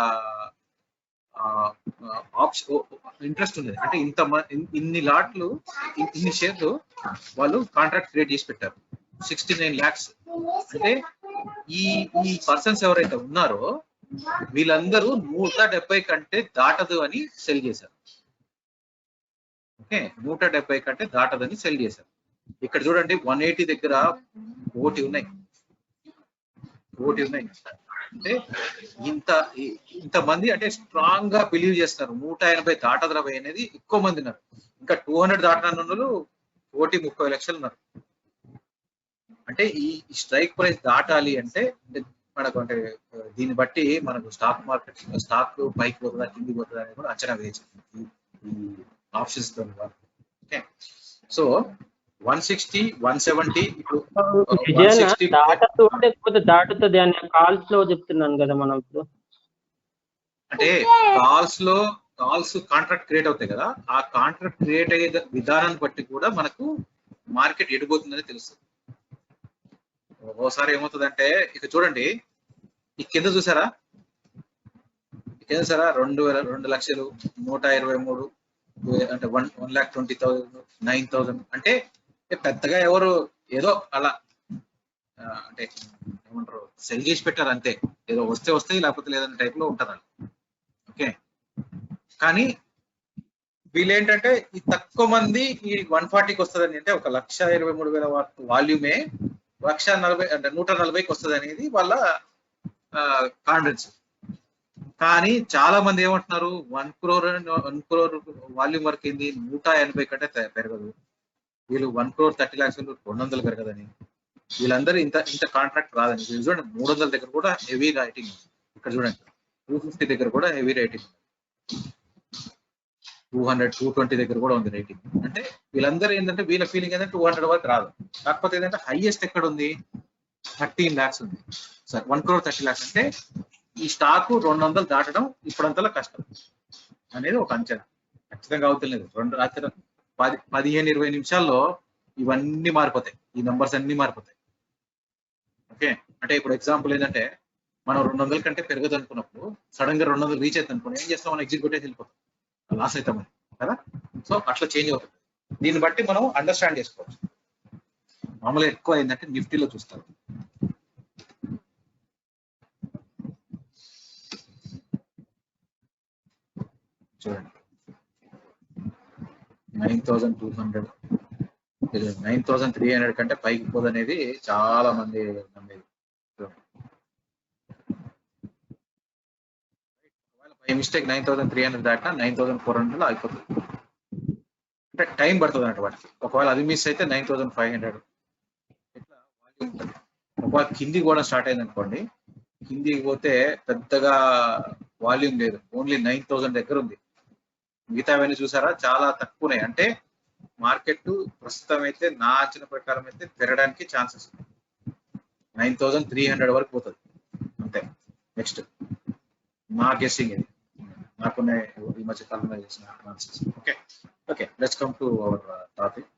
ఇంట్రెస్ట్ ఉంది. అంటే ఇన్ని లాట్లు, ఇన్ని షేర్లు వాళ్ళు కాంట్రాక్ట్ క్రియేట్ చేసి పెట్టారు. 69 lakhs. అంటే ఈ పర్సన్స్ ఎవరైతే ఉన్నారో వీళ్ళందరూ 170 కంటే దాటదు అని సెల్ చేశారు. ఓకే, 170 కంటే దాటదని సెల్ చేశారు. ఇక్కడ చూడండి 180 దగ్గర కోటి ఉన్నాయి. అంటే ఇంతమంది అంటే స్ట్రాంగ్ గా బిలీవ్ చేస్తున్నారు 180 దాటదరవై అనేది ఎక్కువ మంది ఉన్నారు. ఇంకా 200 దాటన వాళ్ళు 1,30,00,000 ఉన్నారు. అంటే ఈ స్ట్రైక్ ప్రైస్ దాటాలి అంటే మనకు అంటే దీన్ని బట్టి మనకు స్టాక్ మార్కెట్ స్టాక్ పైకి పోతుందా కిందికి పోతుందా అనేది కూడా అంచనా వేయచ్చు ఈ ఆప్షన్స్ తో. ఓకే, సో 160, 170 ఇప్పుడు దాటుతుంది అనే కాల్స్ లో చెప్తున్నాను కదా మనం ఇప్పుడు. అంటే కాల్స్ కాంట్రాక్ట్ క్రియేట్ అవుతాయి కదా, ఆ కాంట్రాక్ట్ క్రియేట్ అయ్యే విధానాన్ని బట్టి కూడా మనకు మార్కెట్ ఎడిపోతుందని తెలుస్తుంది. ఓసారి ఏమవుతుందంటే ఇక చూడండి, ఈ కింద చూసారా 2 లక్షలు 123 అంటే 1,20,000 9,000. అంటే పెద్దగా ఎవరు ఏదో అలా అంటే ఏమంటారు సెల్ చేసి పెట్టారు అంతే, ఏదో వస్తే వస్తాయి లేకపోతే లేదన్న టైప్ లో ఉంటారు. ఓకే, కానీ వీళ్ళేంటంటే ఈ తక్కువ మంది ఈ 140కి వస్తుందని, అంటే 1,23,000 వాల్యూమే 140 అంటే 140కి వస్తుంది అనేది వాళ్ళ కాన్ఫిడెన్స్. కానీ చాలా మంది ఏమంటున్నారు 1 crore వాల్యూమ్ వరకు ఏంది 180 కంటే పెరగదు, వీళ్ళు 1,30,00,000 200 పెరగదని, వీళ్ళందరూ ఇంత కాంట్రాక్ట్ రాదని. వీళ్ళు చూడండి 300 దగ్గర కూడా హెవీ రైటింగ్, ఇక్కడ చూడండి 250 దగ్గర కూడా హెవీ రైటింగ్, 200, 220 దగ్గర కూడా ఉంది రైటింగ్. అంటే వీళ్ళందరూ ఏంటంటే వీళ్ళ ఫీలింగ్ ఏంటంటే 200 వరకు రాదు. కాకపోతే ఏంటంటే హైయెస్ట్ ఎక్కడ ఉంది 13 lakhs ఉంది. సార్ 1,30,00,000 అంటే ఈ స్టాక్ 200 దాటడం ఇప్పుడంతలా కష్టం అనేది ఒక అంచనా. ఖచ్చితంగా అవుతలేదు. 15-20 నిమిషాల్లో ఇవన్నీ మారిపోతాయి, ఈ నంబర్స్ అన్ని మారిపోతాయి. ఓకే, అంటే ఇప్పుడు ఎగ్జాంపుల్ ఏంటంటే మనం 200 కంటే పెరగదు అనుకున్నప్పుడు సడన్ గా 200 రీచ్ అవుతుంది అనుకోండి, ఏం చేస్తాం, మనం ఎగ్జిట్ కొట్టేసి వెళ్ళిపోతాం, లాస్ అవుతామని కదా. సో అట్లా చేంజ్ అవుతుంది. దీన్ని బట్టి మనం అండర్స్టాండ్ చేసుకోవచ్చు. మామూలుగా ఎక్కువ ఏంటంటే నిఫ్టీలో చూస్తారు. చూడండి 9,200 9,300 కంటే పైకి పోదనేది చాలా మంది నమ్మేది. బై మిస్టేక్ 9,300 దాకా 9,400 అయిపోతుంది. అంటే టైం పడుతుంది అన్నట్టు వాటికి. ఒకవేళ అది మిస్ అయితే 9,500 ఇట్లా వాల్యూమ్ ఉంటుంది. ఒకవేళ కిందికి కూడా స్టార్ట్ అయింది అనుకోండి, కిందికి పోతే పెద్దగా వాల్యూమ్ లేదు, ఓన్లీ 9,000 దగ్గర ఉంది. మిగతా అవన్నీ చూసారా చాలా తక్కువనే. అంటే మార్కెట్ ప్రస్తుతం అయితే నా అంచనా ప్రకారం అయితే పెరగడానికి ఛాన్సెస్ 9,300 వరకు పోతుంది అంతే. నెక్స్ట్ నా గెస్సింగ్ ఇది, నాకున్న ఈ మధ్య కాలంలో చేసిన analysis. Okay, let's come to our topic.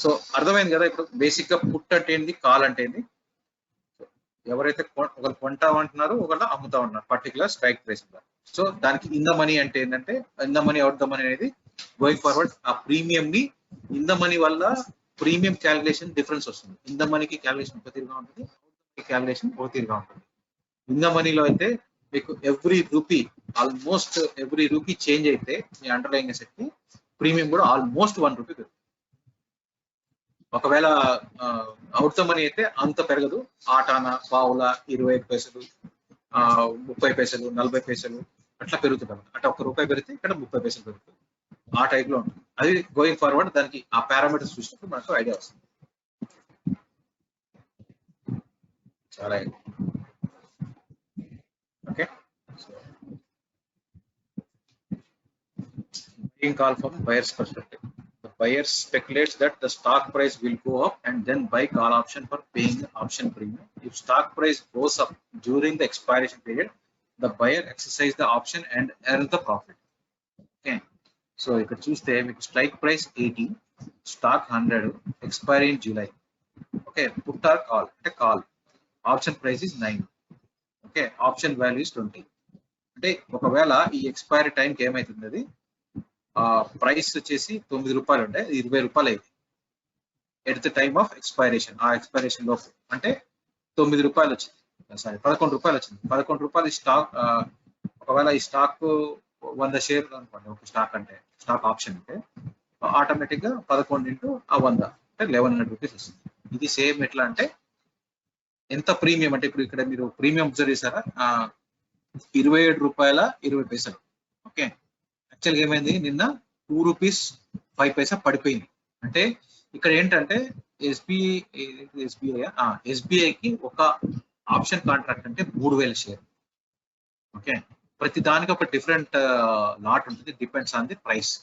So అర్థమైంది కదా ఇప్పుడు బేసిక్ గా పుట్ అంటే ఏంటి, కాల్ అంటే ఏంటి. ఎవరైతే ఒకరు కొంటామంటున్నారు, ఒకళ్ళు అమ్ముతామంటున్నారు పర్టికులర్ స్ట్రైక్ ప్రైస్. సో దానికి ఇన్ ద మనీ అంటే ఏంటంటే, in the money out the money అనేది గోయింగ్ ఫార్వర్డ్ ఆ ప్రీమియం ని ఇన్ ద మనీ వల్ల ప్రీమియం క్యాలిక్యులేషన్ డిఫరెన్స్ వస్తుంది. ఇన్ ద మనీకి క్యాలిక్యులేషన్ ఒక తీరుగా ఉంటుంది, క్యాలిక్యులేషన్ ఒక తీరుగా ఉంటుంది. ఇన్ ద మనీలో అయితే మీకు ఆల్మోస్ట్ ఎవ్రీ రూపీ చేంజ్ అయితే మీ అండర్లైన్ అసెట్ కి ప్రీమియం కూడా ఆల్మోస్ట్ 1 రూపీ పెరుగుతుంది. ఒకవేళ అవుట్ ద మనీ అయితే అంత పెరగదు, ఆటానా పావుల 25 పైసలు 30 పైసలు 40 పైసలు అట్లా పెరుగుతుంది. అంటే 1 రూపాయి పెరిగితే ఇక్కడ 30 పైసలు పెరుగుతుంది, ఆ టైప్ లో ఉంటుంది. అది గోయింగ్ ఫార్వర్డ్ దానికి ఆ పారామీటర్స్ చూసినప్పుడు మనకు ఐడియా వస్తుంది. చాలా okay. Buying call from buyer's perspective. The buyer speculates that the stock price will go up and then buy call option for paying the option premium. If stock price goes up during the expiration period, the buyer exercise the option and earn the profit. Okay. So ఇక్కడ చూస్తే మీకు strike price 80, stock 100, expiry in July. Okay, put or call అంటే call, option price is 9. Okay, option value is 20. అంటే ఒకవేళ ఈ ఎక్స్పైరీ టైంకి ఏమైతుంది, అది ప్రైస్ వచ్చేసి 9 రూపాయలు ఉంటే 20 రూపాయలు అయింది at the time of expiration. ఆ ఎక్స్పైరేషన్ లోపు అంటే 9 రూపాయలు వచ్చింది, సారీ 11 రూపాయలు వచ్చింది. 11 రూపాయలు స్టాక్, ఒకవేళ ఈ స్టాక్ 100 షేర్లు అనుకోండి, ఒక స్టాక్ అంటే స్టాక్ ఆప్షన్ అంటే ఆటోమేటిక్ గా 11 ఇంటూ ఆ 100 అంటే 1100 రూపీస్ వస్తుంది. ఇది సేమ్ ఎట్లా అంటే ఎంత ప్రీమియం అంటే ఇప్పుడు ఇక్కడ మీరు ప్రీమియం అబ్జర్వ్ చేశారా, 27 రూపాయల 20 పైసలు. ఓకే, యాక్చువల్గా ఏమైంది, నిన్న 2 రూపీస్ 5 పైసా పడిపోయింది. అంటే ఇక్కడ ఏంటంటే ఎస్బీఐకి ఒక ఆప్షన్ కాంట్రాక్ట్ అంటే 3000 షేర్. ఓకే, ప్రతి దానికి ఒక డిఫరెంట్ లాట్ ఉంటుంది, depends on the price.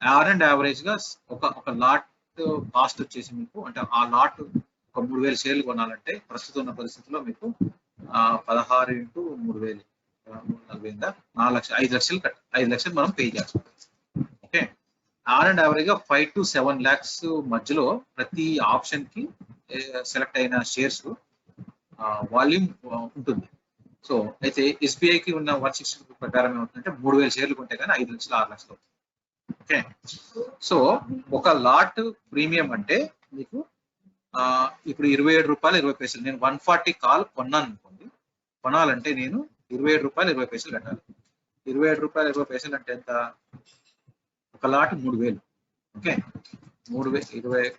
Average గా ఒక లాట్ కాస్ట్ వచ్చేసి మీకు అంటే ఆ లాట్ ఒక 3000 షేర్లు కొనాలంటే ప్రస్తుతం ఉన్న పరిస్థితుల్లో మీకు 16 ఇంటూ 3000 4 లక్షలు 5 లక్షలు 5 లక్షలు మనం పే చేస్తాం. ఓకే, యావరేజ్ గా 5 to 7 lakhs మధ్యలో ప్రతి ఆప్షన్ కి సెలెక్ట్ అయిన షేర్స్ వాల్యూమ్ ఉంటుంది. సో అయితే ఎస్బీఐకి ఉన్న 160 ప్రకారం ఏమవుతుందంటే 3000 షేర్లు కొంటే కానీ 5 లక్షలు 6 లక్షలు. ఓకే, సో ఒక లాట్ ప్రీమియం అంటే మీకు ఇప్పుడు 27 రూపాయలు 20 పైసలు. నేను 140 కాల్ కొన్నాను అనుకోండి, కొనాలంటే నేను 27 రూపాయలు 20 పైసలు కట్టాలి. 27 రూపాయలు 20 పైసలు అంటే ఎంత, ఒక లాట్ 3000. ఓకే, 3000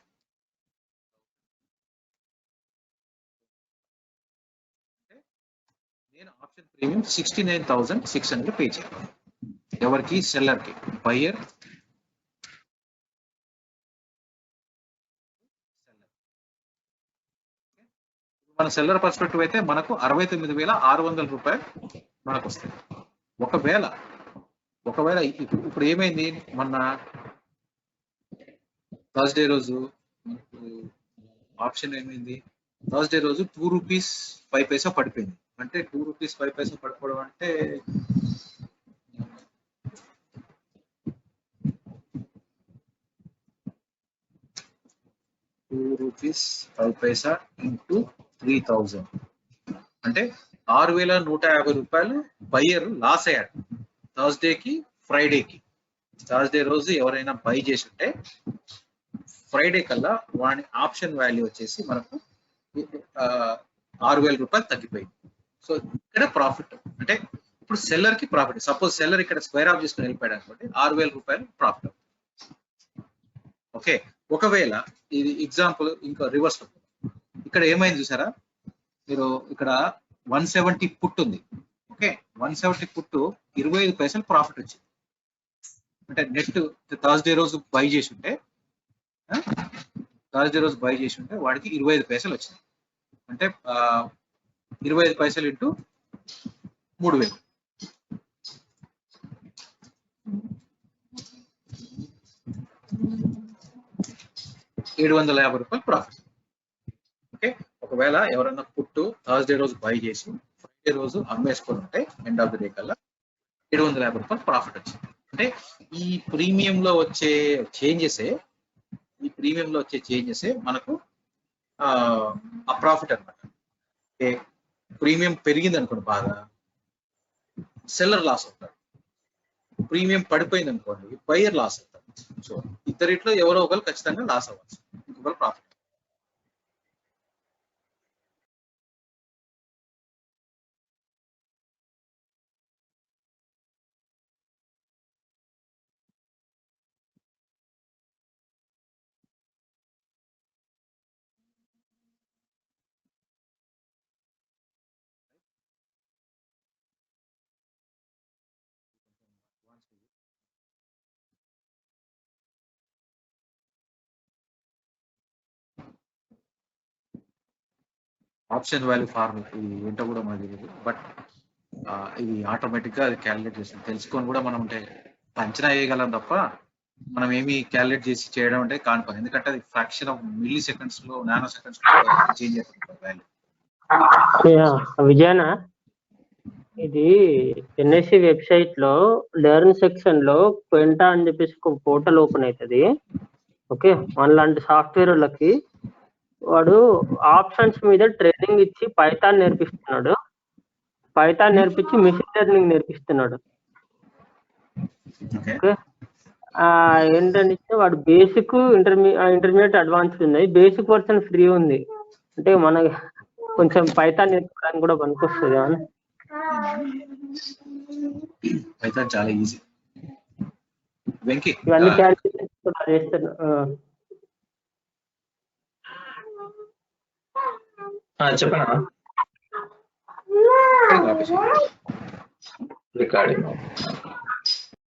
నేను ఆప్షన్ ప్రీమియం 69,600 పే చేయాలి. ఎవరికి, సెల్లర్ కి. బయ్యర్ మన సెల్లర్ పర్స్పెక్టివ్ అయితే మనకు 69,600 రూపాయలు మనకు వస్తాయి. ఒకవేళ ఇప్పుడు ఏమైంది, మొన్న థర్స్డే రోజు ఆప్షన్ ఏమైంది, థర్స్డే రోజు 2 రూపీస్ 5 పైసా పడిపోయింది. అంటే 2 రూపీస్ 5 పైసా పడిపోవడం అంటే 2 రూపీస్ 5 పైసా ఇంటూ 3000 అంటే 6,150 రూపాయలు బయ్యర్ లాస్ అయ్యాడు థర్స్డేకి ఫ్రైడేకి. థర్స్డే రోజు ఎవరైనా బై చేసి ఉంటే ఫ్రైడే కల్లా వాడి ఆప్షన్ వాల్యూ వచ్చేసి మనకు 6,000 రూపాయలు తగ్గిపోయింది. సో ఇక్కడ ప్రాఫిట్ అంటే ఇప్పుడు సెల్లర్ కి ప్రాఫిట్. సపోజ్ సెల్లర్ ఇక్కడ స్క్వేర్ ఆఫ్ చేసుకుని వెళ్ళిపోయాడు అనుకోండి, 6,000 రూపాయలు ప్రాఫిట్. ఓకే, ఒకవేళ ఇది ఎగ్జాంపుల్ ఇంకా రివర్స్ ఇక్కడ ఏమైంది చూసారా, మీరు ఇక్కడ 170 పుట్ ఉంది. ఓకే, 170 పుట్ 25 పైసలు ప్రాఫిట్ వచ్చింది. అంటే నెట్ థర్స్డే రోజు బై చేసి ఉంటే వాడికి 25 పైసలు వచ్చింది. అంటే 25 పైసలు ఇంటూ 3000 750 రూపాయలు ప్రాఫిట్. ఓకే, ఒకవేళ ఎవరైనా పుట్టు థర్స్డే రోజు బై చేసి ఫ్రైడే రోజు అమ్మేసుకొని ఉంటే ఎండ్ ఆఫ్ ది డే కల్లా 750 రూపాయలు ప్రాఫిట్ వచ్చింది. అంటే ఈ ప్రీమియంలో వచ్చే చేంజెసే మనకు ఆ ప్రాఫిట్ అనమాట. ప్రీమియం పెరిగింది అనుకోండి బాగా, సెల్లర్ లాస్ అవుతాడు. ప్రీమియం పడిపోయింది అనుకోండి, బయ్యర్ లాస్ అవుతాడు. సో ఇద్దరిట్లో ఎవరో ఒకరు ఖచ్చితంగా లాస్ అవ్వచ్చు, ఇంకొకరు ప్రాఫిట్. ఆప్షన్ వాల్యూ ఫార్ములా ఇది ఏంటో కూడా మనకు తెలియదు, బట్ ఇది ఆటోమేటిక్ గా అది క్యాలిక్యులేట్ చేస్తుంది. తెలుసుకొని కూడా మనం అంటే అంచనా వేయగలం తప్ప మనం ఏమి క్యాలిక్యులేట్ చేసి చేయడం అంటే కాని పని. ఎందుకంటే అది ఫ్రాక్షన్ ఆఫ్ మిల్లీ సెకండ్స్ లో, నానో సెకండ్స్ లో చేంజ్ అవుతుంది వాల్యూ. విజయనా ఇది ఎన్ఎస్సి వెబ్సైట్ లో లెర్న్ సెక్షన్ లో క్వెంటా అని చెప్పేసి ఒక పోర్టల్ ఓపెన్ అవుతుంది. ఓకే, మనలాంటి సాఫ్ట్వేర్ వాళ్ళకి వాడు ఆప్షన్స్ మీద ట్రైనింగ్ ఇచ్చి పైథాన్ నేర్పిస్తున్నాడు. పైథాన్ నేర్పించి మిషన్ లెర్నింగ్ నేర్పిస్తున్నాడు. ఓకే, ఏంటంటే వాడు బేసిక్ ఇంటర్మీడియట్ అడ్వాన్స్డ్ ఉన్నాయి. బేసిక్ వర్షన్ ఫ్రీ ఉంది. అంటే మన కొంచెం పైథాన్ నేర్చుకోవడానికి కూడా పనికొస్తుంది అని. పైథాన్ చాలా ఈజీ. వెంకీ ఇవన్నీ క్యాలిక్యులేషన్స్ కూడా చేస్తాను. చెప్పనా రికార్డింగ్